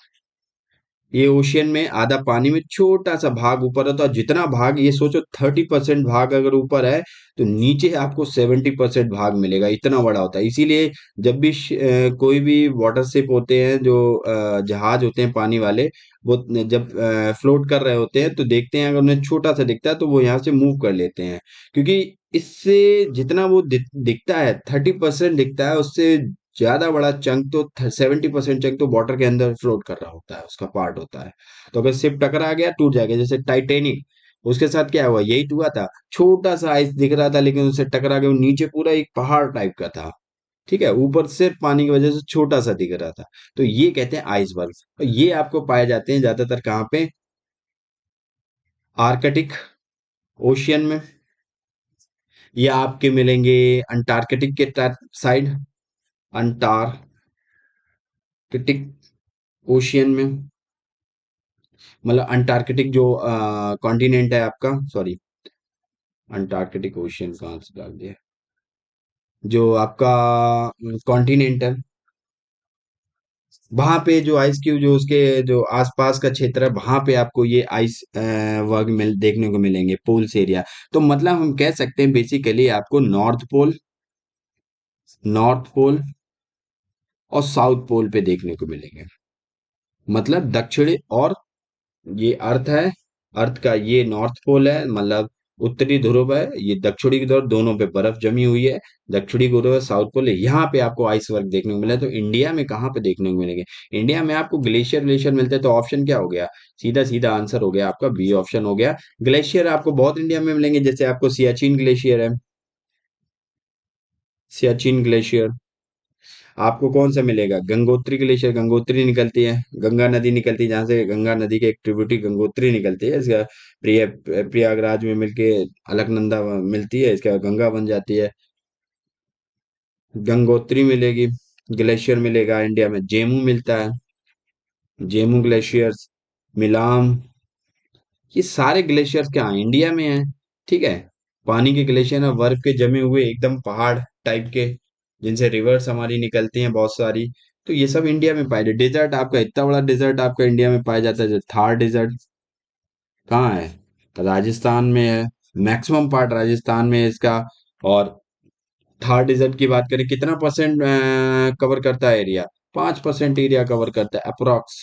ये ओशियन में आधा पानी में छोटा सा भाग ऊपर होता है, जितना भाग ये सोचो 30% भाग अगर ऊपर है तो नीचे आपको 70% भाग मिलेगा, इतना बड़ा होता है। इसीलिए जब भी कोई भी वाटर शिप होते हैं जो जहाज होते हैं पानी वाले, वो जब फ्लोट कर रहे होते हैं तो देखते हैं अगर उन्हें छोटा सा दिखता है तो वो यहाँ से मूव कर लेते हैं, क्योंकि इससे जितना वो दिखता है 30% दिखता है, उससे ज्यादा बड़ा चंक तो 70% चंक तो वाटर के अंदर फ्लोट कर रहा होता है, उसका पार्ट होता है। तो अगर शिप टकरा गया टूट जाएगा, जैसे टाइटेनिक, उसके साथ क्या हुआ, यही तो हुआ था। छोटा सा आइस दिख रहा था लेकिन उससे टकरा के वो नीचे पूरा एक पहाड़ टाइप का था। ठीक है, ऊपर सिर्फ पानी की वजह से छोटा सा दिख रहा था। तो ये कहते हैं आइसबर्ग। ये आपको पाए जाते हैं ज्यादातर कहाँ पे, आर्कटिक ओशियन में, या आपके मिलेंगे अंटार्कटिक के साइड, अंटार्कटिक ओशियन में, मतलब अंटार्कटिक जो कॉन्टिनेंट है आपका, सॉरी, अंटार्कटिक ओशियन कहाँ से डाल दिया, जो आपका कॉन्टिनेंट है, वहां पे जो आइस क्यूब जो उसके जो आसपास का क्षेत्र है वहां पे आपको ये आइस वर्ग मिल देखने को मिलेंगे, पोल्स एरिया। तो मतलब हम कह सकते हैं बेसिकली आपको नॉर्थ पोल, नॉर्थ पोल और साउथ पोल पे देखने को मिलेंगे। मतलब दक्षिणी और, ये अर्थ है, अर्थ का ये नॉर्थ पोल है, मतलब उत्तरी ध्रुव है, ये दक्षिणी की ध्रुव, दोनों पे बर्फ जमी हुई है। दक्षिणी ध्रुव है, साउथ पोल है, यहाँ पे आपको आइस वर्क देखने को मिला। तो इंडिया में कहाँ पे देखने को मिलेंगे, इंडिया में आपको ग्लेशियर ग्लेशियर मिलते हैं। तो ऑप्शन क्या हो गया, सीधा सीधा आंसर हो गया आपका बी ऑप्शन हो गया। ग्लेशियर आपको बहुत इंडिया में मिलेंगे, जैसे आपको सियाचिन ग्लेशियर है, सियाचिन ग्लेशियर। आपको कौन सा मिलेगा, गंगोत्री ग्लेशियर, गंगोत्री निकलती है, गंगा नदी निकलती है, जहां से गंगा नदी के एक ट्रिब्यूटरी गंगोत्री निकलती है, इसका प्रयागराज में मिलके अलकनंदा मिलती है, इसका गंगा बन जाती है। गंगोत्री मिलेगी, ग्लेशियर मिलेगा इंडिया में, जेमू मिलता है, जेमू ग्लेशियर्स, मिलाम, ये सारे ग्लेशियर्स क्या हैं, इंडिया में हैं। ठीक है, पानी के ग्लेशियर और बर्फ के जमे हुए एकदम पहाड़ टाइप के, जिनसे रिवर्स हमारी निकलती हैं बहुत सारी। तो ये सब इंडिया में पाए जाते। डेजर्ट आपका इतना बड़ा डेजर्ट आपका इंडिया में पाया जाता है, जो थार डेजर्ट कहाँ है, राजस्थान में है, मैक्सिमम पार्ट राजस्थान में है इसका। और थार डेजर्ट की बात करें कितना परसेंट कवर करता है एरिया, 5% एरिया कवर करता है अप्रोक्स,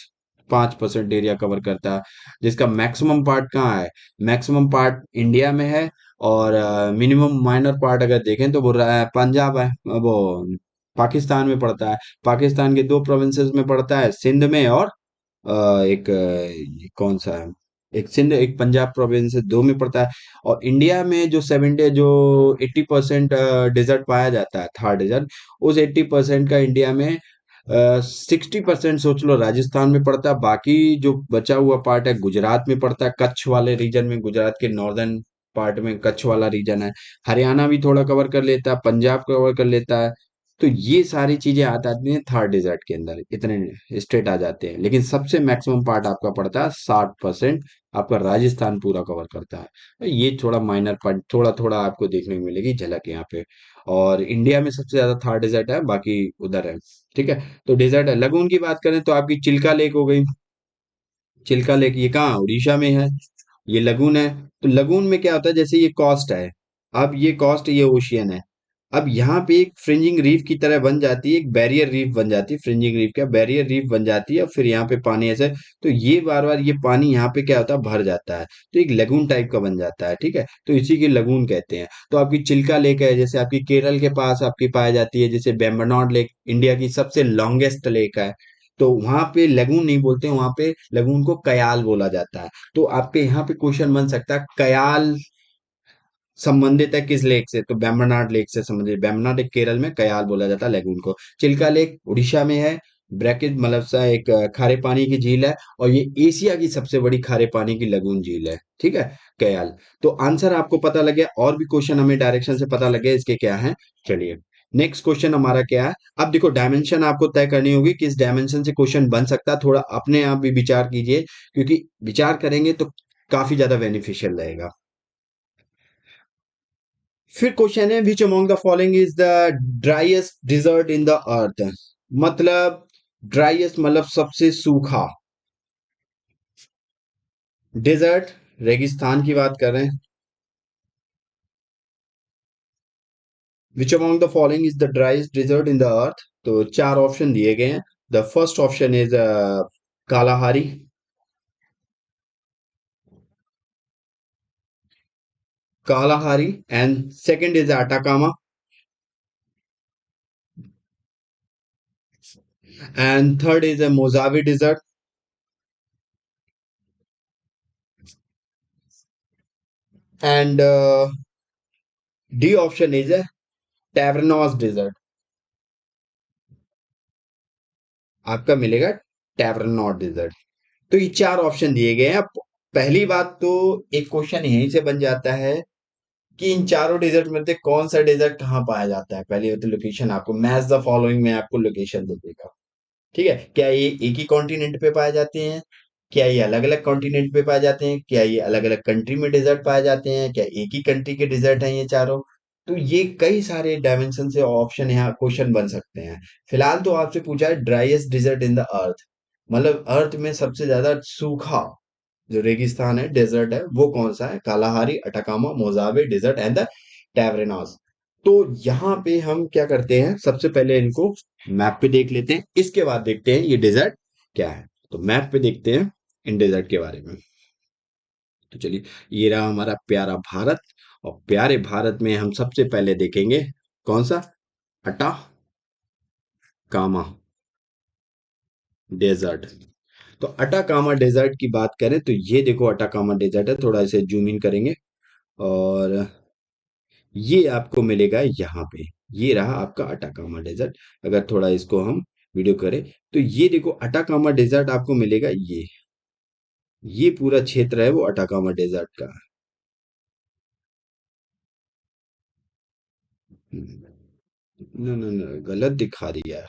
5% एरिया कवर करता है। जिसका मैक्सिमम पार्ट कहाँ है, मैक्सिमम पार्ट इंडिया में है। और मिनिमम माइनर पार्ट अगर देखें तो वो पंजाब है, वो पाकिस्तान में पड़ता है। पाकिस्तान के दो प्रोविंसेस में पड़ता है, सिंध में और एक ये कौन सा है, एक सिंध एक पंजाब प्रोविंस है, दो में पड़ता है। और इंडिया में जो 70 जो 80% डेजर्ट पाया जाता है, थार डेजर्ट, उस 80% का इंडिया में 60% सोच लो राजस्थान में पड़ता है। बाकी जो बचा हुआ पार्ट है गुजरात में पड़ता है, कच्छ वाले रीजन में, गुजरात के नॉर्दर्न पार्ट में कच्छ वाला रीजन है। हरियाणा भी थोड़ा कवर कर लेता है, पंजाब कवर कर लेता है। तो ये सारी चीजें आ जाती हैं थार डेजर्ट के अंदर, इतने स्टेट आ जाते हैं, लेकिन सबसे मैक्सिमम पार्ट आपका पड़ता है 60%, आपका राजस्थान पूरा कवर करता है। तो ये थोड़ा माइनर पार्ट, थोड़ा थोड़ा आपको देखने को मिलेगी झलक यहाँ पे। और इंडिया में सबसे ज्यादा थार डेजर्ट है, बाकी उधर है। ठीक है, तो डेजर्ट है। लगून की बात करें तो आपकी चिल्का लेक हो गई, चिल्का लेक ये कहाँ, उड़ीसा में है, ये लगून है। तो लगून में क्या होता है, जैसे ये कॉस्ट है, अब ये कॉस्ट ये ओशियन है, अब यहाँ पे एक फ्रिंजिंग रीफ की तरह बन जाती है, एक बैरियर रीफ बन जाती है, फ्रिंजिंग रीफ क्या बैरियर रीफ बन जाती है, और फिर यहाँ पे पानी ऐसे, तो ये बार बार ये पानी यहाँ पे क्या होता है, भर जाता है, तो एक लगून टाइप का बन जाता है। ठीक है, तो इसी की लगून कहते हैं। तो आपकी चिल्का लेक है, जैसे आपकी केरल के पास आपकी पाई जाती है, जैसे बेम्बनाड लेक इंडिया की सबसे लॉन्गेस्ट लेक है। तो वहां पे लगून नहीं बोलते, वहां पे लगून को कयाल बोला जाता है। तो आपके यहाँ पे क्वेश्चन बन सकता है, कयाल संबंधित है किस लेक से, तो बेम्बनाड लेक से संबंधित, बेम्बनाड एक केरल में, कयाल बोला जाता है लेगून को। चिल्का लेक उड़ीसा में है, ब्रैकेट मतलब सा एक खारे पानी की झील है, और ये एशिया की सबसे बड़ी खारे पानी की लगून झील है, ठीक है, कयाल। तो आंसर आपको पता लग गया, और भी क्वेश्चन हमें डायरेक्शन से पता लग गया इसके क्या है। चलिए, नेक्स्ट क्वेश्चन हमारा क्या है। अब देखो, डायमेंशन आपको तय करनी होगी, किस डायमेंशन से क्वेश्चन बन सकता है, थोड़ा अपने आप भी विचार कीजिए, क्योंकि विचार करेंगे तो काफी ज्यादा बेनिफिशियल रहेगा। फिर क्वेश्चन है, which among the following is the driest desert in the earth. मतलब ड्राइएस्ट मतलब सबसे सूखा, डेजर्ट रेगिस्तान की बात कर रहे हैं। Which among the following is the driest desert in the earth. तो चार ऑप्शन दिए गए हैं। The first option is Kalahari, Kalahari, and second is Atacama, and third is a Mojave desert, and D option is a Tavernos desert. आपका मिलेगा टैवर्नोस dessert. तो ये चार ऑप्शन दिए गए हैं। पहली बात तो एक क्वेश्चन यहीं से बन जाता है कि इन चारों डेजर्ट में से कौन सा डेजर्ट कहाँ पाया जाता है। पहली बात तो लोकेशन, आपको मैच द फॉलोइंग में आपको लोकेशन दे देगा, ठीक है। क्या ये एक ही कॉन्टिनेंट पे पाए जाते हैं, क्या ये अलग अलग कॉन्टिनेंट पे पाए जाते हैं, क्या ये अलग अलग कंट्री में डेजर्ट पाए जाते हैं, क्या एक ही कंट्री के डेजर्ट हैं ये चारों। तो ये कई सारे डायमेंशन से ऑप्शन यहाँ क्वेश्चन बन सकते हैं। फिलहाल तो आपसे पूछा है driest desert in the earth, मतलब अर्थ में सबसे ज्यादा सूखा जो रेगिस्तान है, डेजर्ट है, वो कौन सा है। कालाहारी, अटाकामा, मोजावे डिजर्ट एंड द टैवरेनॉस। तो यहाँ पे हम क्या करते हैं, सबसे पहले इनको मैप पे देख लेते हैं, इसके बाद देखते हैं ये डेजर्ट क्या है। तो मैप पे देखते हैं इन डेजर्ट के बारे में। तो चलिए, ये रहा हमारा प्यारा भारत, और प्यारे भारत में हम सबसे पहले देखेंगे कौन सा, अटाकामा डेजर्ट। तो अटाकामा डेजर्ट की बात करें तो ये देखो अटाकामा डेजर्ट है, थोड़ा इसे जूम इन करेंगे, और ये आपको मिलेगा यहाँ पे। ये रहा आपका अटाकामा डेजर्ट। अगर थोड़ा इसको हम वीडियो करें तो ये देखो अटाकामा डेजर्ट आपको मिलेगा, ये पूरा क्षेत्र है वो अटाकामा डेजर्ट का। न न न, गलत दिखा दिया।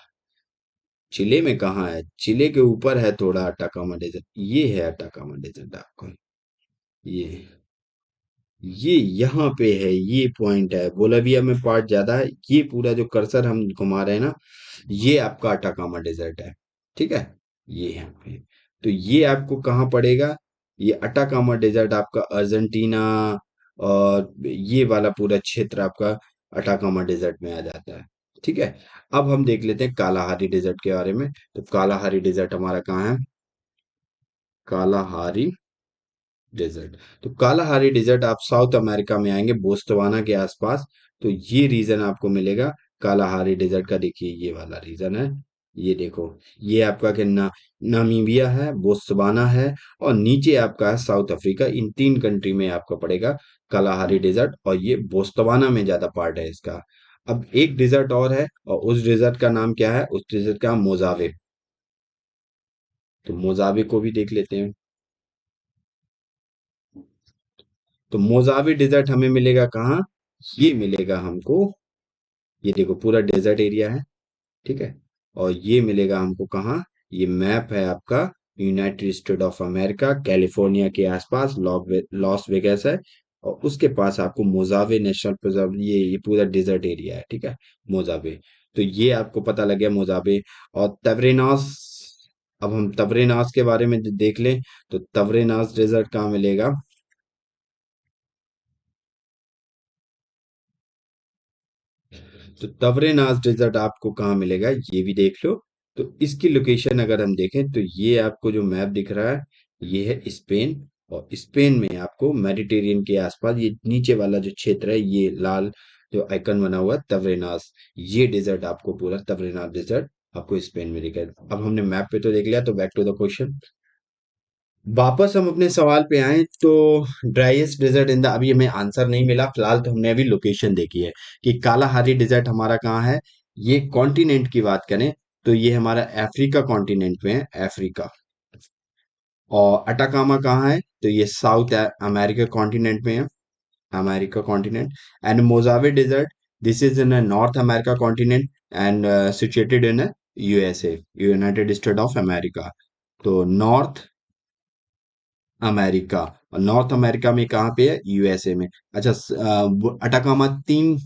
चिले में कहाँ है, चिले के ऊपर है थोड़ा अटाकामा डेजर्ट, ये है अटाकामा डेजर्ट आपका। ये ये यहाँ पे है, ये पॉइंट है, बोलाविया में पार्ट ज्यादा है। ये पूरा जो कर्सर हम घुमा रहे हैं ना, ये आपका अटाकामा डेजर्ट है, ठीक है। ये यहाँ पे, तो ये आपको कहाँ पड़ेगा, ये अटाकामा डेजर्ट आपका अर्जेंटीना, और ये वाला पूरा क्षेत्र आपका अटाकामा डेजर्ट में आ जाता है, ठीक है। अब हम देख लेते हैं कालाहारी डेजर्ट के बारे में। तो कालाहारी डेजर्ट हमारा कहाँ है, कालाहारी डेजर्ट। तो कालाहारी डेजर्ट आप साउथ अमेरिका में आएंगे, बोस्टवाना के आसपास। तो ये रीजन आपको मिलेगा कालाहारी डेजर्ट का। देखिए ये वाला रीजन है, ये देखो, ये आपका क्या नामीबिया है, बोस्टवाना है, और नीचे आपका है साउथ अफ्रीका। इन तीन कंट्री में आपका पड़ेगा कालाहारी डेजर्ट, और ये बोस्टवाना में ज्यादा पार्ट है इसका। अब एक डेजर्ट और है, और उस डेजर्ट का नाम क्या है, उस डेजर्ट का मोजावे। तो मोजावे को भी देख लेते हैं। तो मोजावे डेजर्ट हमें मिलेगा कहाँ, ये मिलेगा हमको, ये देखो पूरा डेजर्ट एरिया है, ठीक है। और ये मिलेगा हमको कहाँ, ये मैप है आपका United State of America, California के आसपास लॉस वेगास है, और उसके पास आपको मोजावे नेशनल प्रिजर्व, ये पूरा डेजर्ट एरिया है, ठीक है, मोजावे। तो ये आपको पता लग गया मोजावे। और तवरेनास, अब हम तवरेनास के बारे में देख लें। तो तवरेनास डेजर्ट कहाँ मिलेगा। तो तवरेनास डेजर्ट आपको कहाँ मिलेगा, ये भी देख लो। तो इसकी लोकेशन अगर हम देखें तो ये आपको जो मैप दिख रहा है, ये है स्पेन। और स्पेन में आपको मेडिटेरियन के आसपास ये नीचे वाला जो क्षेत्र है, ये लाल जो आइकन बना हुआ है तवरेनास, ये डेजर्ट आपको पूरा तवरेनास डेजर्ट आपको स्पेन में दिखेगा। अब हमने मैप पे तो देख लिया, तो बैक टू द क्वेश्चन, वापस हम अपने सवाल पे आए। तो ड्राइएस्ट डेजर्ट इन द, अभी हमें आंसर नहीं मिला फिलहाल, तो हमने अभी लोकेशन देखी है कि कालाहारी डेजर्ट हमारा कहाँ है। ये कॉन्टिनेंट की बात करें तो ये हमारा अफ्रीका कॉन्टिनेंट में है, अफ्रीका। और अटाकामा कहाँ है? तो ये साउथ अमेरिका कॉन्टिनेंट में है, America continent. And Mojave desert, this is in North America continent and situated in USA, United State of America. तो नॉर्थ अमेरिका, और नॉर्थ अमेरिका में कहाँ पे है? यूएसए में। अच्छा, अटाकामा तीन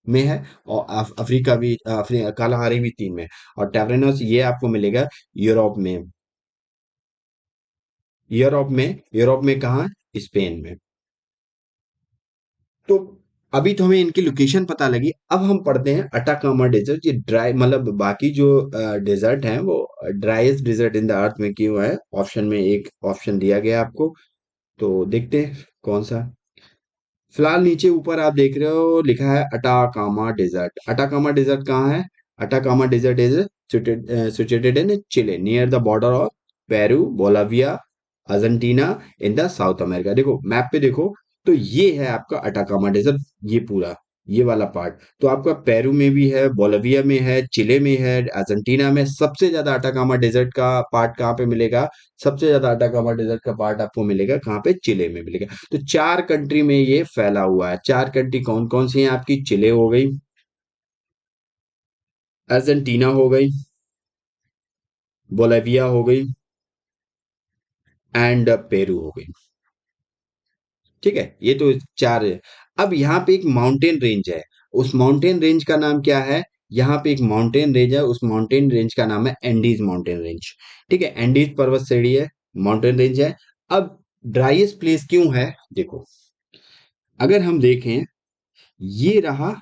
में है, और अफ्रीका भी, कालाहारी भी तीन में है। और टेवरेनस ये आपको मिलेगा यूरोप में, यूरोप में कहाँ? स्पेन में। तो अभी तो हमें इनकी लोकेशन पता लगी, अब हम पढ़ते हैं अटाकामा डेजर्ट। ये ड्राई, मतलब बाकी जो डेजर्ट हैं वो driest desert in the earth में क्यों है? ऑप्शन में एक ऑप्शन दिया गया है आपको, तो देखते हैं कौन सा। फिलहाल नीचे ऊपर आप देख रहे हो लिखा है अटाकामा डेजर्ट। अटाकामा डेजर्ट कहाँ है? Atacama desert is situated in Chile near the border of Peru, Bolivia, Argentina, in the South America. देखो मैप पे देखो, तो ये है आपका अटाकामा डेजर्ट, ये पूरा, ये वाला पार्ट तो आपका पेरू में भी है, बोलाविया में है, चिले में है, अर्जेंटीना में। सबसे ज्यादा अटाकामा डेजर्ट का पार्ट कहाँ पे मिलेगा? सबसे ज्यादा अटाकामा डेजर्ट का पार्ट आपको मिलेगा कहाँ पे? चिले में मिलेगा। तो चार कंट्री में ये फैला हुआ है। चार कंट्री कौन कौन सी हैं आपकी? चिले हो गई, अर्जेंटीना हो गई, बोलाविया हो गई, एंड पेरू हो गई। ठीक है, ये तो चार है। अब यहाँ पे एक माउंटेन रेंज है, उस माउंटेन रेंज का नाम क्या है? यहाँ पे एक माउंटेन रेंज है, उस माउंटेन रेंज का नाम है एंडीज माउंटेन रेंज। ठीक है, एंडीज पर्वत श्रेणी है, माउंटेन रेंज है। अब ड्राइएस्ट प्लेस क्यों है? देखो, अगर हम देखें, ये रहा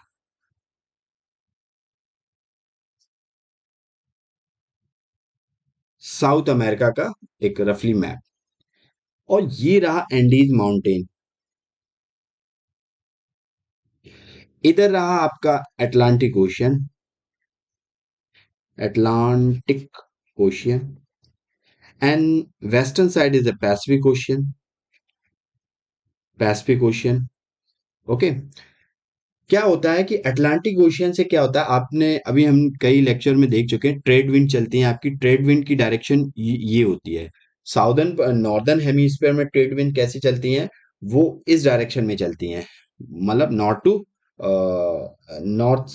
साउथ अमेरिका का एक रफली मैप, और ये रहा एंडीज माउंटेन। इधर रहा आपका Atlantic ocean, Atlantic ocean, and western side is the Pacific ocean, Pacific ocean. Okay. क्या होता है कि अटलांटिक ओशियन से क्या होता है, आपने अभी, हम कई लेक्चर में देख चुके हैं, ट्रेड विंड चलती हैं आपकी। ट्रेड विंड की डायरेक्शन ये होती है, साउदर्न नॉर्दर्न हेमिस्फीयर में ट्रेड विंड कैसी चलती हैं? वो इस डायरेक्शन में चलती हैं, मतलब north to north,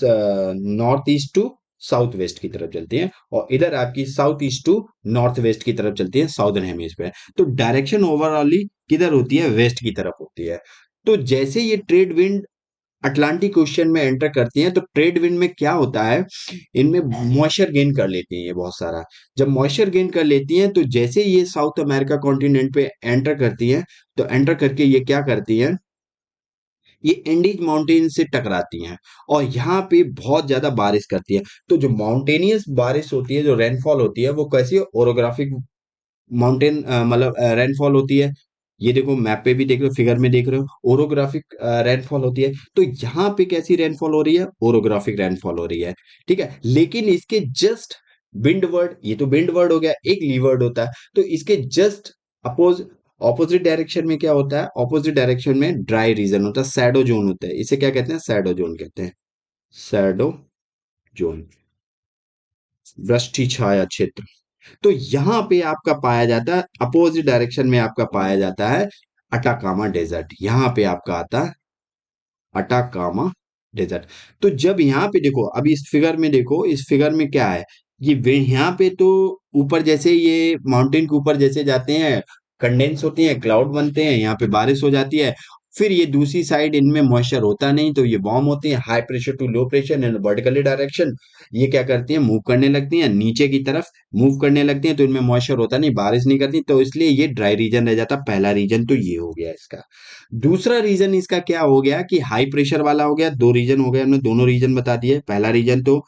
north east to south west की तरफ चलती हैं, और इधर आपकी south east to north west की तरफ चलती है, साउदर्न हेमिस्फीयर। तो डायरेक्शन ओवरऑली किधर होती है? वेस्ट की तरफ होती है। तो जैसे ये ट्रेड विंड अटलांटिक ओशियन में एंटर करती हैं, तो ट्रेड विंड में क्या होता है, इनमें मॉइस्चर गेन कर लेती हैं ये बहुत सारा। जब मॉइस्चर गेन कर लेती हैं, तो जैसे ये साउथ अमेरिका कॉन्टिनेंट पे एंटर करती हैं, तो एंटर करके ये क्या करती हैं, ये एंडीज माउंटेन से टकराती हैं, और यहाँ पे बहुत ज्यादा बारिश करती है। तो जो माउंटेनियस बारिश होती है, जो रेनफॉल होती है, वो कैसी है? ओरोग्राफिक माउंटेन, मतलब रेनफॉल होती है। ये देखो मैप पे भी देख रहे हो, फिगर में देख रहे हो, ओरोग्राफिक रेनफॉल होती है। तो यहाँ पे कैसी रेनफॉल हो रही है? ओरोग्राफिक रेनफॉल हो रही है। ठीक है, लेकिन इसके जस्ट विंडवर्ड, ये तो विंडवर्ड हो गया, एक लीवर्ड होता है, तो इसके जस्ट अपोज ऑपोजिट डायरेक्शन में क्या होता है? ऑपोजिट डायरेक्शन में ड्राई रीजन होता है, सैडो जोन होता है। इसे क्या कहते हैं? सैडो जोन कहते हैं, सैडो जोन, वृष्टि छाया क्षेत्र। तो यहाँ पे आपका पाया जाता है, अपोजिट डायरेक्शन में आपका पाया जाता है अटाकामा डेजर्ट। यहाँ पे आपका आता है अटाकामा डेजर्ट। तो जब यहाँ पे देखो, अभी इस फिगर में देखो, इस फिगर में क्या है, ये यहाँ पे तो ऊपर जैसे ये माउंटेन के ऊपर जैसे जाते हैं, कंडेंस होती हैं, क्लाउड बनते हैं, यहाँ पे बारिश हो जाती है। फिर ये दूसरी साइड, इनमें मॉइस्चर होता नहीं, तो ये वार्म होती है, high pressure to low pressure in vertically direction. ये क्या करती हैं? मूव करने लगती हैं नीचे की तरफ, मूव करने लगती हैं, तो इनमें मॉइस्चर होता नहीं, बारिश नहीं करती, तो इसलिए ये ड्राई रीजन रह जाता। पहला रीजन तो ये हो गया इसका। दूसरा रीजन इसका क्या हो गया कि हाई प्रेशर वाला हो गया। दो रीजन हो गए, हमने दोनों रीजन बता दिए। पहला रीजन तो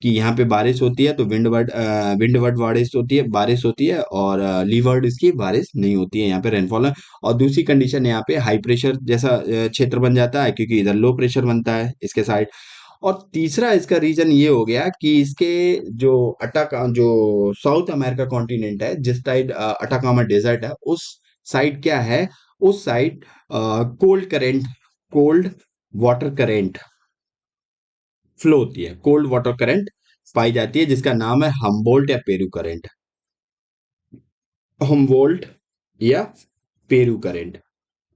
कि यहाँ पे बारिश होती है, तो विंडवर्ड बारिश होती है, और लीवर्ड इसकी बारिश नहीं होती है, यहाँ पे रेनफॉल है। और दूसरी कंडीशन यहाँ पे हाई प्रेशर जैसा क्षेत्र बन जाता है, क्योंकि इधर लो प्रेशर बनता है इसके साइड। और तीसरा इसका रीजन ये हो गया कि इसके जो जो साउथ अमेरिका कॉन्टिनेंट है, जिस साइड अटाकामा डेजर्ट है, उस साइड क्या है, उस side cold current, cold water current flow होती है, कोल्ड वाटर करंट पाई जाती है, जिसका नाम है हम्बोल्ट या पेरू करेंट। हम्बोल्ट या पेरू करेंट।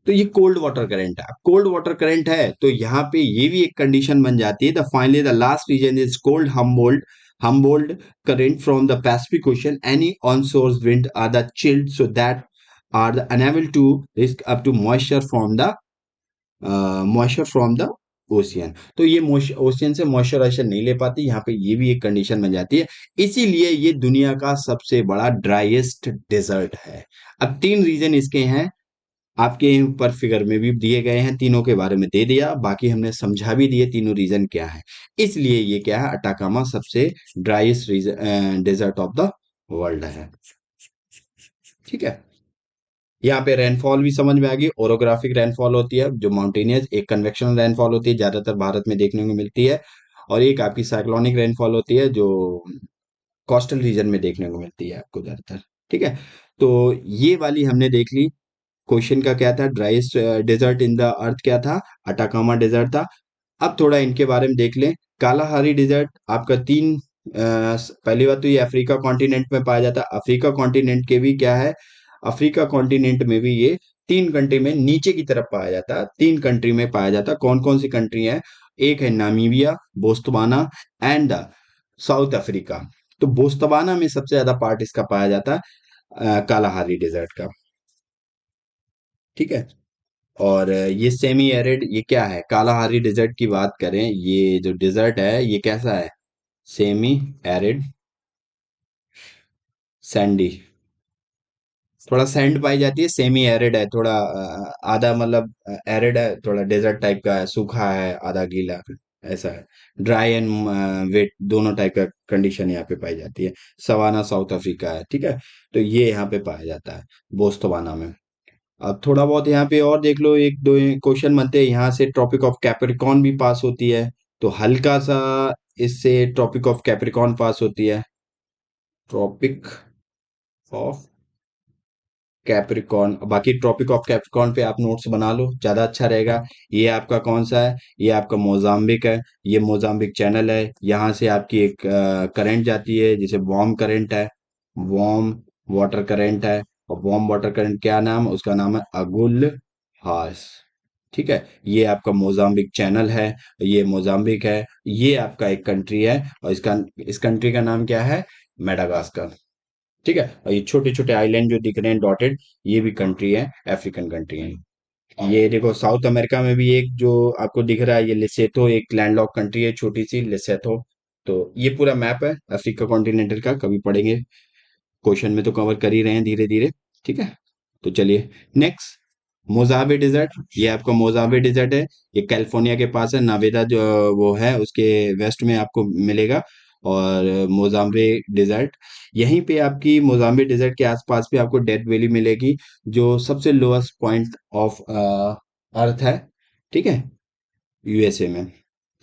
तो ये कोल्ड वाटर करंट है। कोल्ड वाटर करंट है तो यहाँ पे ये भी एक कंडीशन बन जाती है, the finally the last reason is cold Humboldt current from the Pacific Ocean, any on source wind are the chilled so that are the unable to risk up to moisture from the ocean. तो ये ocean से moisturisation नहीं ले पाती, यहाँ पे ये भी एक कंडीशन बन जाती है। इसीलिए ये दुनिया का सबसे बड़ा ड्राइएस्ट डेजर्ट है। अब तीन रीजन इसके हैं, आपके ऊपर फिगर में भी दिए गए हैं, तीनों के बारे में दे दिया, बाकी हमने समझा भी दिए तीनों रीजन क्या है। इसलिए ये क्या है, अटाकामा सबसे driest desert of the world है। ठीक है, यहाँ पे रेनफॉल भी समझ में आ गई। ओरोग्राफिक रेनफॉल होती है जो माउंटेनियस, एक कन्वेक्शनल रेनफॉल होती है ज्यादातर भारत में देखने को मिलती है, और एक आपकी साइक्लोनिक रेनफॉल होती है जो कोस्टल रीजन में देखने को मिलती है आपको ज्यादातर। ठीक है, तो ये वाली हमने देख ली। क्वेश्चन का क्या था, driest desert in the earth क्या था, अटाकामा डेजर्ट था। अब थोड़ा इनके बारे में देख लें। कालाहारी डेजर्ट आपका पहली बात तो ये अफ्रीका कॉन्टिनेंट में पाया जाता है। अफ्रीका कॉन्टिनेंट के भी क्या है, अफ्रीका कॉन्टिनेंट में भी ये तीन कंट्री में नीचे की तरफ पाया जाता है। तीन कंट्री में पाया जाता है। कौन कौन सी कंट्री है, एक है Namibia, Botswana and south Africa. तो बोत्सवाना में सबसे ज्यादा पार्ट इसका पाया जाता है, कालाहारी डेजर्ट का। ठीक है, और ये सेमी एरिड, ये क्या है, कालाहारी डेजर्ट की बात करें, ये जो डेजर्ट है ये कैसा है, सेमी एरिड सैंडी, थोड़ा सैंड पाई जाती है, सेमी एरिड है, थोड़ा आधा मतलब एरिड है, थोड़ा डेजर्ट टाइप का है, सूखा है आधा गीला, ऐसा है। ड्राई एंड वेट दोनों टाइप का कंडीशन यहाँ पे पाई जाती है। सवाना साउथ अफ्रीका है। ठीक है, तो ये यहाँ पे पाया जाता है बोत्सवाना में। अब थोड़ा बहुत यहाँ पे और देख लो, एक दो क्वेश्चन बनते हैं यहाँ से। ट्रॉपिक ऑफ कैप्रिकॉर्न भी पास होती है, तो हल्का सा इससे ट्रॉपिक ऑफ कैप्रिकॉर्न पास होती है। ट्रॉपिक ऑफ कैप्रिकॉर्न, बाकी ट्रॉपिक ऑफ कैप्रिकॉर्न पे आप नोट्स बना लो, ज्यादा अच्छा रहेगा। ये आपका कौन सा है, ये आपका मोजाम्बिक है। ये मोजाम्बिक चैनल है, यहाँ से आपकी एक करंट जाती है जिसे वार्म करंट है, वार्म वाटर करंट है। और वार्म वाटर करंट क्या नाम, उसका नाम है अगुल हास। ठीक है, ये आपका मोजाम्बिक चैनल है, ये मोजाम्बिक है, ये आपका एक कंट्री है, और इस कंट्री का नाम क्या है, मेडागास्कर। ठीक है, और ये छोटे छोटे आइलैंड जो दिख रहे हैं डॉटेड, ये भी कंट्री है, अफ्रीकन कंट्री है। ये देखो साउथ अमेरिका में भी एक जो आपको दिख रहा है, ये लेसेथो, एक लैंडलॉक कंट्री है छोटी सी, लेसेथो। तो ये पूरा मैप है अफ्रीका कॉन्टिनेंटल का, कभी पढ़ेंगे, क्वेश्चन में तो कवर कर ही रहे हैं धीरे धीरे। ठीक है, तो चलिए नेक्स्ट, मोजावे डिजर्ट। ये आपका मोजावे डिजर्ट है, ये कैलिफोर्निया के पास है, नावेदा जो वो है उसके वेस्ट में आपको मिलेगा। और मोजाम्बे डिजर्ट, यहीं पे आपकी मोजाम्बे डिजर्ट के आसपास भी आपको डेथ वैली मिलेगी, जो सबसे लोएस्ट पॉइंट ऑफ अर्थ है। ठीक है, यूएसए में।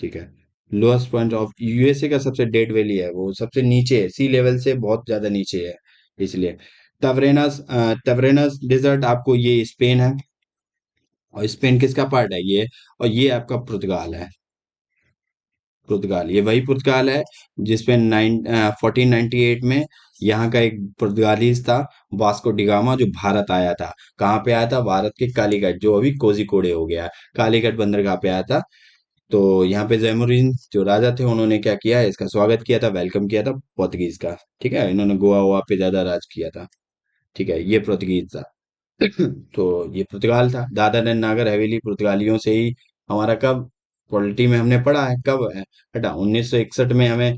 ठीक है, लोएस्ट पॉइंट ऑफ यूएसए का सबसे डेड वैली है, वो सबसे नीचे है, सी लेवल से बहुत ज्यादा नीचे है, इसलिए। तवरेनस डिजर्ट आपको ये स्पेन है, और स्पेन किसका पार्ट है ये, और ये आपका पुर्तगाल है। पुर्तगाल, ये वही पुर्तगाल है जिसपे 1498 में यहाँ का एक पुर्तगालीज था, वास्को डिगामा, जो भारत आया था। कहाँ पे आया था, भारत के कालीकट, जो अभी कोझिकोडे हो गया है, कालीकट बंदरगाह पे आया था। तो यहाँ पे जैमुरीन जो राजा थे, उन्होंने क्या किया, इसका स्वागत किया था, वेलकम किया था पोर्तुगीज का। ठीक है, इन्होंने गोवा वोवा पे ज्यादा राज किया था। ठीक है, ये पुर्तगीज था। तो ये पुर्तगाल था, दादर एंड नागर हवेली पुर्तगालियों से ही हमारा कब पॉलिटी में हमने पढ़ा है, कब है हटा 1961 में हमें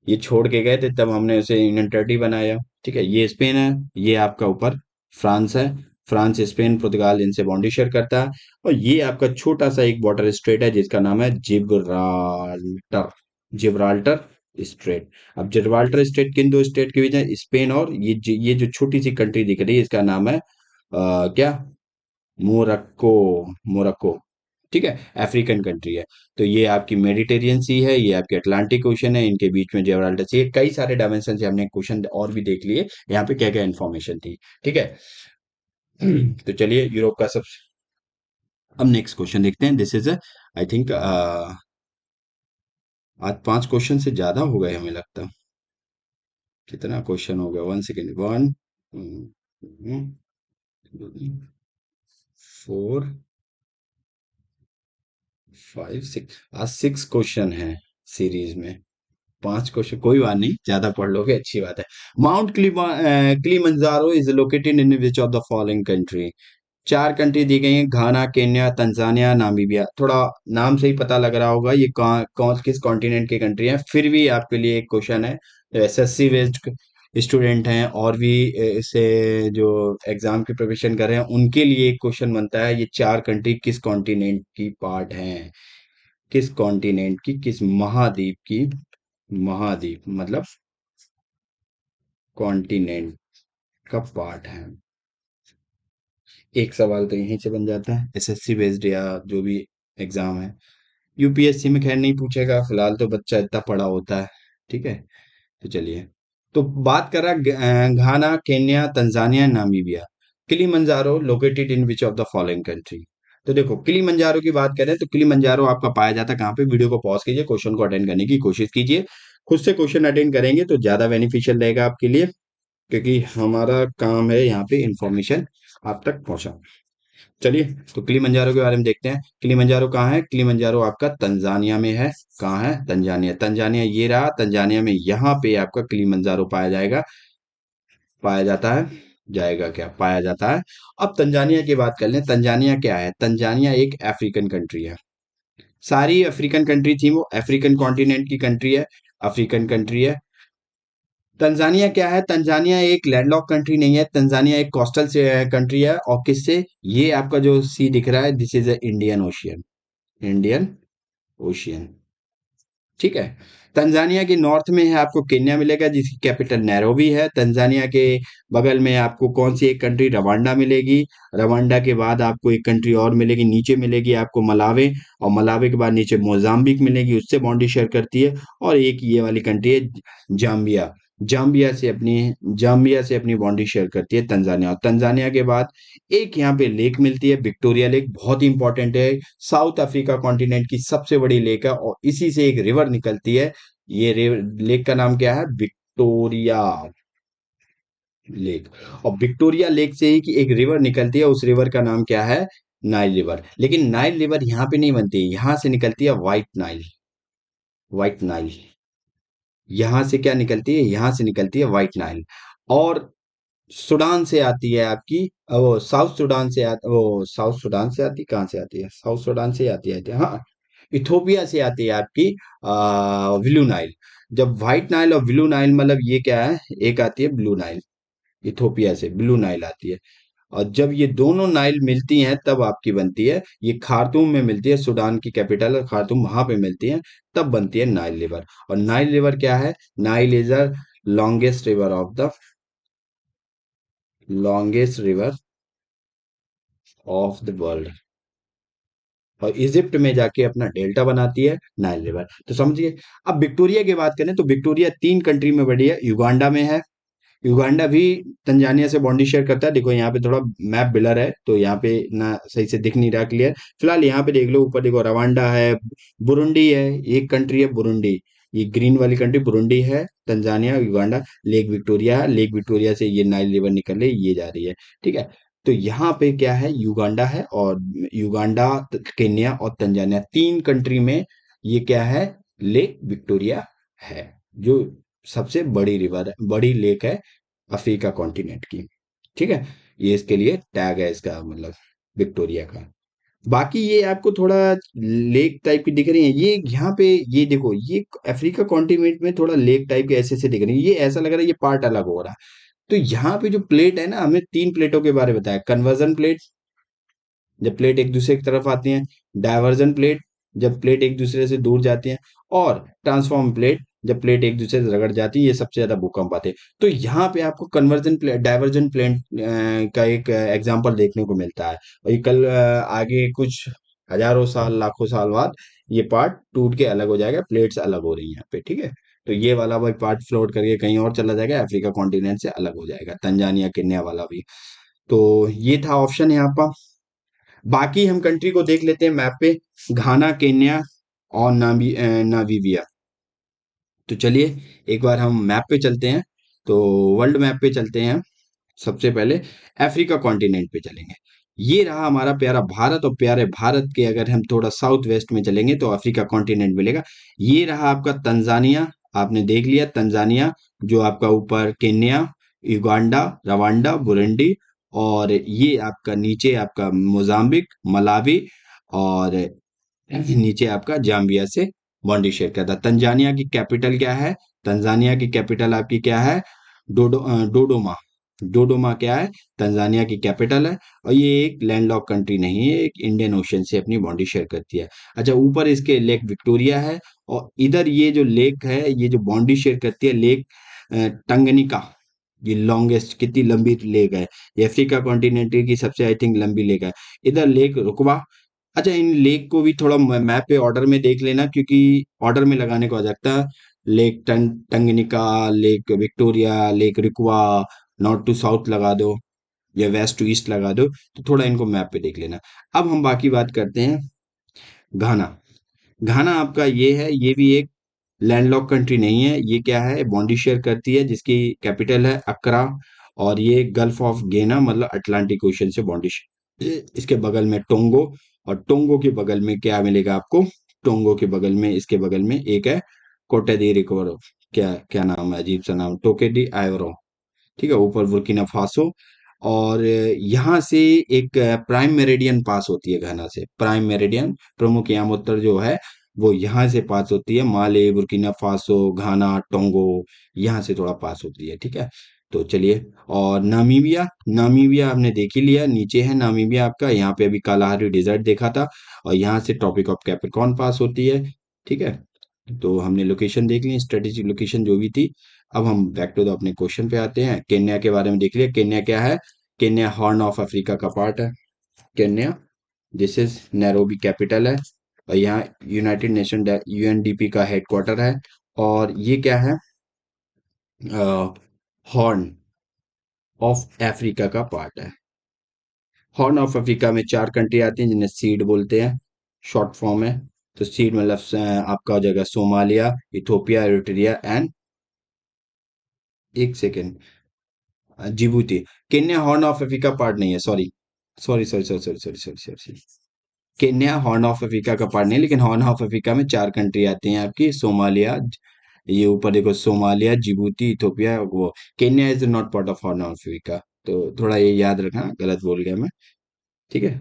ये छोड़ के गए थे, तब हमने उसे यूनियन टेरिटरी बनाया। ठीक है, ये स्पेन है, ये आपका ऊपर फ्रांस है। फ्रांस, स्पेन, पुर्तगाल इनसे बाउंड्री शेयर करता है। और ये आपका छोटा सा एक बॉर्डर स्ट्रेट है जिसका नाम है जिब्राल्टर। Gibraltar straight. अब जिब्राल्टर स्टेट किन दो स्टेट के बीच है, स्पेन और ये जो छोटी सी कंट्री दिख रही है, इसका नाम है क्या, मोरक्को। मोरक्को। ठीक है, अफ्रीकन कंट्री है। तो ये आपकी मेडिटेरियन सी है, ये आपके अटलांटिक ओशन है, इनके बीच में जिब्राल्टर सी है। कई सारे डायमेंशन से हमने क्वेश्चन और भी देख लिए, यहाँ पे क्या क्या इन्फॉर्मेशन थी। ठीक है, तो चलिए यूरोप का सब, अब नेक्स्ट क्वेश्चन देखते हैं। दिस इज आई थिंक आज 5 क्वेश्चन से ज़्यादा हो गए हमें लगता। कितना क्वेश्चन हो गया? 1 सेकंड। 1 4 5 6। आज 6 क्वेश्चन हैं सीरीज में। 5 क्वेश्चन कोई बात नहीं, ज़्यादा पढ़ लोगे अच्छी बात है। Mount Kilimanjaro is located in which of the following country? 4 country दी गई हैं, घाना, केन्या, तंजानिया, नामीबिया। थोड़ा नाम से ही पता लग रहा होगा ये कौन कौन किस कॉन्टिनेंट की कंट्री है। फिर भी आपके लिए एक क्वेश्चन है, जो एसएससी बेस्ड स्टूडेंट हैं और भी इसे जो एग्जाम की प्रिपरेशन कर रहे हैं उनके लिए एक क्वेश्चन बनता है, ये 4 कंट्री किस कॉन्टिनेंट की पार्ट हैं? किस कॉन्टिनेंट की, किस महाद्वीप की? महाद्वीप मतलब कॉन्टिनेंट का पार्ट है। एक सवाल तो यहीं से बन जाता है, एसएससी बेस्ड या जो भी एग्जाम है। यूपीएससी में खैर नहीं पूछेगा, फिलहाल तो बच्चा इतना पढ़ा होता है। ठीक है, तो चलिए। तो बात कर रहा Ghana, Kenya, Tanzania, Namibia. Kilimanjaro located in which of the following country? तो देखो, किलिमंजारो की बात करें तो किलिमंजारो आपका पाया जाता है कहाँ पे? वीडियो को पॉज कीजिए, क्वेश्चन को अटेंड करने की कोशिश कीजिए। खुद से क्वेश्चन अटेंड करेंगे तो ज्यादा बेनिफिशियल रहेगा आपके लिए, क्योंकि हमारा काम है यहाँ पे इंफॉर्मेशन आप तक पहुंचा। चलिए, तो किलिमंजारो के बारे में देखते हैं। किलिमंजारो कहाँ है? किलिमंजारो आपका तंजानिया में है। कहाँ है? तंजानिया। तंजानिया ये रहा, तंजानिया में यहाँ पे आपका किलिमंजारो पाया जाएगा। पाया जाता है, जाएगा क्या, पाया जाता है। अब तंजानिया की बात कर लें। तंजानिया क्या है? तंजानिया एक अफ्रीकन कंट्री है। सारी अफ्रीकन कंट्री थी, वो अफ्रीकन कॉन्टिनेंट की कंट्री है, अफ्रीकन कंट्री है। तंजानिया क्या है? तंजानिया एक लैंडलॉक कंट्री नहीं है, तंजानिया एक कोस्टल से कंट्री है। और किससे? ये आपका जो सी दिख रहा है, this is a Indian ocean. Indian ocean. ठीक है। तंजानिया के नॉर्थ में है आपको केन्या मिलेगा, जिसकी कैपिटल नैरोबी है। तंजानिया के बगल में आपको कौन सी एक कंट्री? रवांडा मिलेगी। रवांडा के बाद आपको एक कंट्री और मिलेगी, नीचे मिलेगी आपको मलावे। और मलावे के बाद नीचे मोजाम्बिक मिलेगी, उससे बाउंड्री शेयर करती है। और एक ये वाली कंट्री है जाम्बिया। जाम्बिया से अपनी बाउंड्री शेयर करती है तंजानिया। और तंजानिया के बाद एक यहाँ पे लेक मिलती है, विक्टोरिया लेक, बहुत ही इंपॉर्टेंट है। साउथ अफ्रीका कॉन्टिनेंट की सबसे बड़ी लेक है और इसी से एक रिवर निकलती है। ये लेक का नाम क्या है? Victoria lake. और विक्टोरिया लेक से ही की एक रिवर निकलती है, उस रिवर का नाम क्या है? Nile river. लेकिन नाइल रिवर यहाँ पे नहीं बनती है, यहाँ से निकलती है व्हाइट नाइल। व्हाइट नाइल यहाँ से क्या निकलती है? यहाँ से निकलती है व्हाइट नाइल। और सूडान से आती है आपकी, वो साउथ सूडान से वो साउथ सूडान से आती, कहाँ से आती है? साउथ सूडान से आती है, हाँ। इथोपिया से आती है आपकी ब्लू नाइल। जब व्हाइट नाइल और ब्लू नाइल मतलब ये क्या है? एक आती है ब्लू नाइल, इथोपिया से ब्लू नाइल आती है। और जब ये दोनों नाइल मिलती हैं तब आपकी बनती है, ये खार्तूम में मिलती है, सूडान की कैपिटल है खार्तूम, वहां पे मिलती है, तब बनती है नाइल रिवर। और नाइल रिवर क्या है? Nile is the longest river of the longest river of the world. और इजिप्ट में जाके अपना डेल्टा बनाती है नाइल रिवर, तो समझिए। अब विक्टोरिया की बात करें तो विक्टोरिया 3 कंट्री में बड़ी है। युगांडा में है, युगांडा भी तंजानिया से बाउंड्री शेयर करता है। देखो यहाँ पे थोड़ा मैप ब्लर है तो यहाँ पे ना सही से दिख नहीं रहा क्लियर। फिलहाल यहाँ पे देख लो, ऊपर देखो रवांडा है, बुरुंडी है, एक कंट्री है बुरुंडी। ये ग्रीन वाली कंट्री बुरुंडी है, तंजानिया, युगांडा। लेक विक्टोरिया है, लेक विक्टोरिया से ये नाइल रिवर निकल रही है, ये जा रही है। ठीक है। तो यहाँ पे क्या है? युगांडा है, और युगांडा, केन्या और तंजानिया 3 कंट्री में ये क्या है? लेक विक्टोरिया है, जो सबसे बड़ी रिवर है, बड़ी लेक है अफ्रीका कॉन्टिनेंट की। ठीक है। ये इसके लिए टैग है इसका, मतलब विक्टोरिया का। बाकी ये आपको थोड़ा लेक टाइप की दिख रही है, ये यहाँ पे ये देखो, ये अफ्रीका कॉन्टिनेंट में थोड़ा लेक टाइप के ऐसे से दिख रही है, ये ऐसा लग रहा है ये पार्ट अलग हो रहा है। तो यहाँ पे जो प्लेट है ना, हमें 3 प्लेटों के बारे में बताया। कन्वर्जन प्लेट, जब प्लेट एक दूसरे की तरफ आती हैं। डायवर्जन प्लेट, जब प्लेट एक दूसरे से दूर जाती हैं। और ट्रांसफॉर्म प्लेट, जब प्लेट एक दूसरे से रगड़ जाती है। ये सबसे ज्यादा भूकंप आते हैं। तो यहाँ पे आपको कन्वर्जन प्लेट, डायवर्जन प्लेट का एक एग्जांपल देखने को मिलता है। और ये कल आगे कुछ हजारों साल, लाखों साल बाद ये पार्ट टूट के अलग हो जाएगा, प्लेट्स अलग हो रही हैं यहाँ पे। ठीक है। तो ये वाला भाई पार्ट फ्लोट करके कहीं और चला जाएगा, अफ्रीका कॉन्टिनेंट से अलग हो जाएगा, तंजानिया केन्या वाला भी। तो ये था ऑप्शन यहाँ पर। बाकी हम कंट्री को देख लेते हैं मैप पे। घाना, केन्या और नामीबिया। तो चलिए एक बार हम मैप पे चलते हैं। तो वर्ल्ड मैप पे चलते हैं। सबसे पहले अफ्रीका कॉन्टिनेंट पे चलेंगे। ये रहा हमारा प्यारा भारत, और प्यारे भारत के अगर हम थोड़ा साउथ वेस्ट में चलेंगे तो अफ्रीका कॉन्टिनेंट मिलेगा। ये रहा आपका तंजानिया, आपने देख लिया तंजानिया, जो आपका ऊपर केन्या, युगांडा, रवांडा, बुरुंडी, और ये आपका नीचे आपका मोजाम्बिक, मलावी, और नीचे आपका जाम्बिया से बॉन्डी शेयर करता है। तंजानिया की कैपिटल क्या है? तंजानिया की कैपिटल आपकी क्या है? डोडोमा। डोडोमा क्या है? तंजानिया की कैपिटल है। और ये एक लैंडलॉक कंट्री नहीं है, एक इंडियन ओशन से अपनी बॉन्डी शेयर करती है। अच्छा, ऊपर इसके लेक विक्टोरिया है, और इधर ये जो लेक है, ये जो बॉन्डी शेयर करती है लेक टंगनिका, ये लॉन्गेस्ट कितनी लंबी लेक है, ये अफ्रीका कॉन्टिनेंट की सबसे आई थिंक लंबी लेक है। इधर लेक रुकवा। अच्छा, इन लेक को भी थोड़ा मैप पे ऑर्डर में देख लेना, क्योंकि ऑर्डर में लगाने को आ जाता है। Lake Tanganyika, Lake Victoria, Lake Rukwa, north to south लगा दो या वेस्ट टू ईस्ट लगा दो, तो थोड़ा इनको मैप पे देख लेना। अब हम बाकी बात करते हैं। घाना। घाना आपका ये है, ये भी एक लैंडलॉक कंट्री नहीं है। ये क्या है? बॉन्डी शेयर करती है, जिसकी कैपिटल है अक्रा, और ये गल्फ ऑफ गेना मतलब अटलांटिक ओशन से बॉन्डी शेयर। इसके बगल में टोंगो, और टोंगो के बगल में क्या मिलेगा आपको? टोंगो के बगल में, इसके बगल में एक है कोटे दी रिकवर, क्या क्या नाम है, अजीब सा नाम, टोके डी आयोरो। ठीक है, ऊपर बुर्किना फासो। और यहाँ से एक प्राइम मेरिडियन पास होती है घाना से, प्राइम मेरिडियन, प्रमुख यामोत्तर जो है वो यहाँ से पास होती है। माले, बुर्किना फासो, घाना, टोंगो, यहाँ से थोड़ा पास होती है। ठीक है, तो चलिए। और नामीबिया, नामीबिया आपने देख ही लिया, नीचे है नामीबिया आपका, यहाँ पे अभी कालाहारी डिजर्ट देखा था, और यहाँ से ट्रॉपिक ऑफ कैप्रिकॉर्न पास होती है। ठीक है, तो हमने लोकेशन देख ली, स्ट्रेटेजिक लोकेशन जो भी थी। अब हम बैक टू द अपने क्वेश्चन पे आते हैं। केन्या के बारे में देख लिया। केन्या क्या है? केन्या हॉर्न ऑफ अफ्रीका का पार्ट है। Kenya, this is Nairobi capital है, और यहाँ यूनाइटेड नेशन यूएनडीपी का हेडक्वार्टर है। और ये क्या है? हॉर्न ऑफ अफ्रीका का पार्ट है। हॉर्न ऑफ अफ्रीका में 4 कंट्री आती हैं, जिन्हें सीड बोलते हैं, शॉर्ट फॉर्म है। तो सीड मतलब आपका हो जाएगा सोमालिया, इथोपिया, एरिट्रिया एंड, एक second, Djibouti. Kenya horn of Africa part नहीं है, sorry sorry sorry sorry sorry sorry sorry sorry sorry. Kenya horn of Africa का पार्ट नहीं है, लेकिन हॉर्न ऑफ अफ्रीका में 4 कंट्री आती हैं आपकी, सोमालिया, ये ऊपर देखो, सोमालिया, जिबूती, इथोपिया, वो। Kenya is not part of horn of Africa, तो थोड़ा ये याद रखना, गलत बोल गया मैं। ठीक है,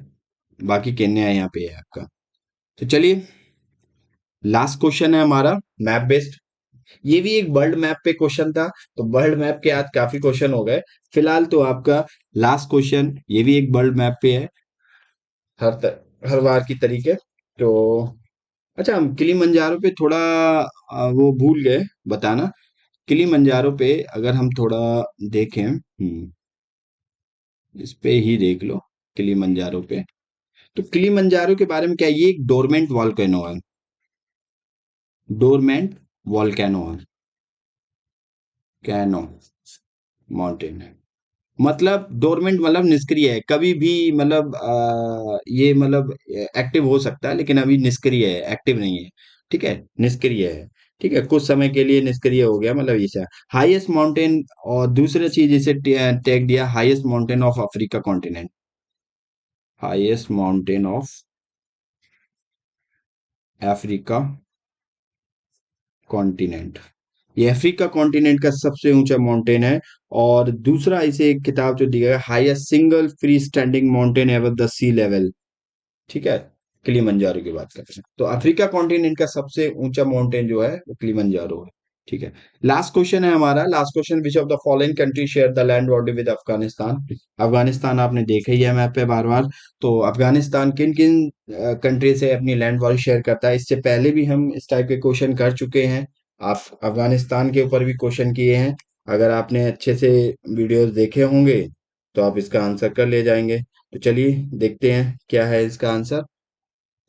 बाकी केन्या यहाँ पे है आपका। तो चलिए, लास्ट क्वेश्चन है हमारा, मैप बेस्ड। ये भी एक वर्ल्ड मैप पे क्वेश्चन था। तो वर्ल्ड मैप के आज काफी क्वेश्चन हो गए। फिलहाल तो आपका लास्ट क्वेश्चन, ये भी एक वर्ल्ड मैप पे है, हर बार की तरीके। तो अच्छा, हम किलिमंजारो पे थोड़ा वो भूल गए बताना। किलिमंजारो पे अगर हम थोड़ा देखें, इस पे ही देख लो, किलिमंजारो पे। तो किलिमंजारो के बारे में क्या है? ये एक डोरमेंट वॉल्केनो है, डोरमेंट वॉल्केनो है, कैनो माउंटेन है। मतलब डोरमेंट मतलब निष्क्रिय है, कभी भी मतलब ये मतलब एक्टिव हो सकता है, लेकिन अभी निष्क्रिय है, एक्टिव नहीं है। ठीक है, निष्क्रिय है। ठीक है, कुछ समय के लिए निष्क्रिय हो गया, मतलब ऐसा। हाईएस्ट माउंटेन, और दूसरा चीज इसे टैग दिया, highest mountain of Africa continent, highest mountain of Africa continent. ये अफ्रीका कॉन्टिनेंट का सबसे ऊंचा माउंटेन है। और दूसरा इसे एक खिताब जो दिया गया, highest single free standing mountain ever the sea level. ठीक है, किलिमंजारो की बात करते हैं, तो अफ्रीका कॉन्टिनेंट का सबसे ऊंचा माउंटेन जो है वो किलिमंजारो है। ठीक है, लास्ट क्वेश्चन है हमारा, last question, which of the following country share the land border with Afghanistan? Afghanistan आपने देखा ही है मैप पे बार बार। तो अफगानिस्तान किन किन कंट्री से अपनी लैंड बॉर्डर शेयर करता है? इससे पहले भी हम इस टाइप के क्वेश्चन कर चुके हैं, आप अफगानिस्तान के ऊपर भी क्वेश्चन किए हैं। अगर आपने अच्छे से वीडियोस देखे होंगे तो आप इसका आंसर कर ले जाएंगे। तो चलिए देखते हैं क्या है इसका answer.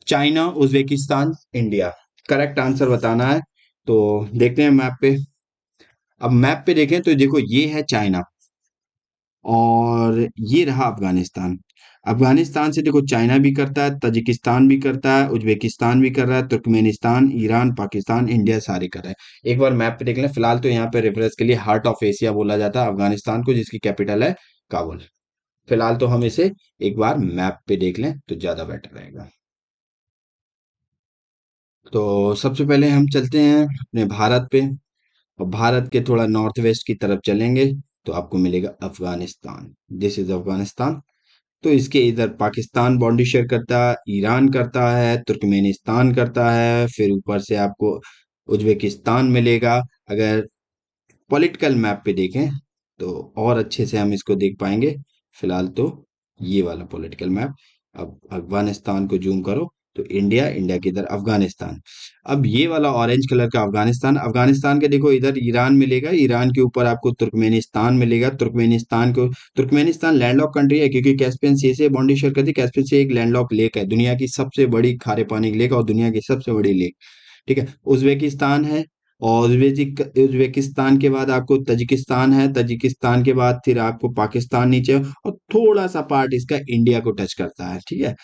China, Uzbekistan, India, correct answer बताना है। तो देखते हैं मैप पे। अब मैप पे देखें तो देखो, ये है चाइना, और ये रहा अफगानिस्तान। अफगानिस्तान से देखो चाइना भी करता है, तजिकिस्तान भी करता है, उज्बेकिस्तान भी कर रहा है, तुर्कमेनिस्तान, ईरान, पाकिस्तान, इंडिया सारे कर रहे हैं। एक बार मैप पे देख लें। फिलहाल तो यहाँ पे रेफरेंस के लिए हार्ट ऑफ एशिया बोला जाता है अफगानिस्तान को, जिसकी कैपिटल है काबुल। फिलहाल तो हम इसे एक बार मैप पे देख लें तो ज्यादा बेटर रहेगा। तो सबसे पहले हम चलते हैं अपने भारत पे, और भारत के थोड़ा नॉर्थ वेस्ट की तरफ चलेंगे तो आपको मिलेगा अफगानिस्तान। This is Afghanistan. तो इसके इधर पाकिस्तान बाउंड्री शेयर करता है, ईरान करता है, तुर्कमेनिस्तान करता है, फिर ऊपर से आपको उज्बेकिस्तान मिलेगा। अगर पॉलिटिकल मैप पे देखें तो और अच्छे से हम इसको देख पाएंगे। फिलहाल तो ये वाला पॉलिटिकल मैप। अब अफगानिस्तान को जूम करो तो इंडिया, इंडिया के इधर अफगानिस्तान। अब ये वाला ऑरेंज कलर का अफगानिस्तान, अफगानिस्तान के देखो इधर ईरान मिलेगा, ईरान के ऊपर आपको तुर्कमेनिस्तान मिलेगा, तुर्कमेनिस्तान को, तुर्कमेनिस्तान लैंडलॉक कंट्री है क्योंकि कैस्पियन सी से बाउंड्री शेयर करती है। कैस्पियन सी एक लैंडलॉक लेक है, दुनिया की सबसे बड़ी खारे पानी की लेक और दुनिया की सबसे बड़ी लेक। ठीक है। उज्बेकिस्तान है, और उज्बेकिस्तान के बाद आपको तजिकिस्तान है, तजिकिस्तान के बाद फिर आपको पाकिस्तान नीचे है, और थोड़ा सा पार्ट इसका इंडिया को टच करता है। ठीक है,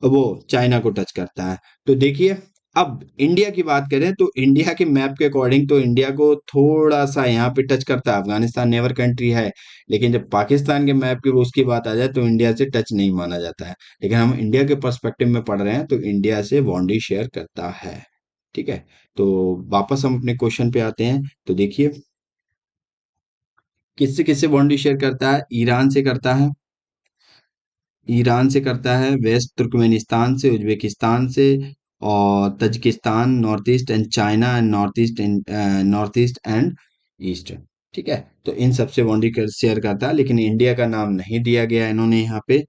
वो चाइना को टच करता है। तो देखिए, अब इंडिया की बात करें तो इंडिया के मैप के अकॉर्डिंग तो इंडिया को थोड़ा सा यहाँ पे टच करता है, अफगानिस्तान नेवर कंट्री है। लेकिन जब पाकिस्तान के मैप की उसकी बात आ जाए तो इंडिया से टच नहीं माना जाता है। लेकिन हम इंडिया के पर्सपेक्टिव में पढ़ रहे हैं तो इंडिया से बाउंड्री शेयर करता है। ठीक है। तो वापस हम अपने क्वेश्चन पे आते हैं। तो देखिए, किससे किससे बाउंड्री शेयर करता है? ईरान से करता है, ईरान से करता है, वेस्ट तुर्कमेनिस्तान से, उज्बेकिस्तान से, और Tajikistan, north east and China and north east and east. ठीक है। तो इन सबसे बाउंड्री शेयर करता है, लेकिन इंडिया का नाम नहीं दिया गया इन्होंने यहाँ पे।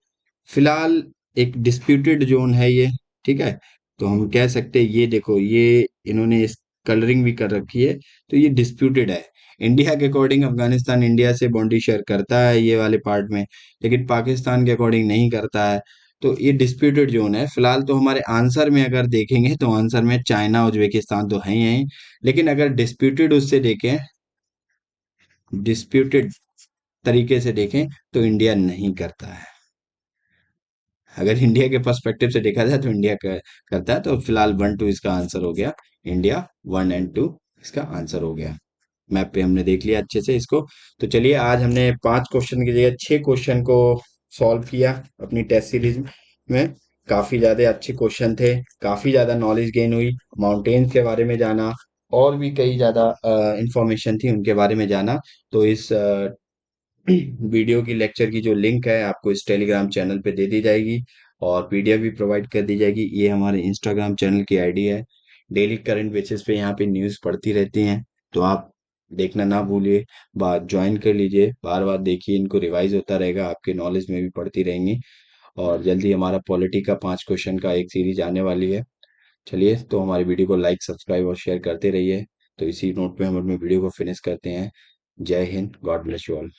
फिलहाल एक डिस्प्यूटेड जोन है ये। ठीक है। तो हम कह सकते हैं, ये देखो, ये इन्होंने इस कलरिंग भी कर रखी है, तो ये डिस्प्यूटेड है। इंडिया के अकॉर्डिंग अफगानिस्तान इंडिया से बाउंड्री शेयर करता है ये वाले पार्ट में, लेकिन पाकिस्तान के अकॉर्डिंग नहीं करता है। तो ये डिस्प्यूटेड जोन है। फिलहाल तो हमारे आंसर में अगर देखेंगे तो आंसर में चाइना, उज्बेकिस्तान तो है ही है, लेकिन अगर डिस्प्यूटेड उससे देखें, डिस्प्यूटेड तरीके से देखें तो इंडिया नहीं करता है। अगर इंडिया के पर्सपेक्टिव से देखा जाए तो इंडिया करता है। तो फिलहाल 1-2 इसका आंसर हो गया। इंडिया 1 और 2 इसका आंसर हो गया। मैप पे हमने देख लिया अच्छे से इसको। तो चलिए, आज हमने 5 क्वेश्चन की जगह 6 क्वेश्चन को सॉल्व किया अपनी टेस्ट सीरीज में। काफी ज्यादा अच्छे क्वेश्चन थे, काफी ज्यादा नॉलेज गेन हुई, माउंटेन्स के बारे में जाना, और भी कई ज्यादा इंफॉर्मेशन थी उनके बारे में जाना। तो इस वीडियो की लेक्चर की जो लिंक है आपको इस टेलीग्राम चैनल पे दे दी जाएगी, और पीडीएफ भी प्रोवाइड कर दी जाएगी। ये हमारे इंस्टाग्राम चैनल की आईडी है। डेली करंट बेसिस पे यहाँ पे न्यूज़ पढ़ती रहती हैं, तो आप देखना ना भूलिए। बात ज्वाइन कर लीजिए, बार बार देखिए, इनको रिवाइज होता रहेगा, आपके नॉलेज में भी पढ़ती रहेंगी। और जल्दी हमारा पॉलिटी का 5 क्वेश्चन का एक सीरीज आने वाली है। चलिए, तो हमारी वीडियो को लाइक, सब्सक्राइब और शेयर करते रहिए। तो इसी नोट पे हम अपने वीडियो को फिनिश करते हैं। जय Hind, God bless you all.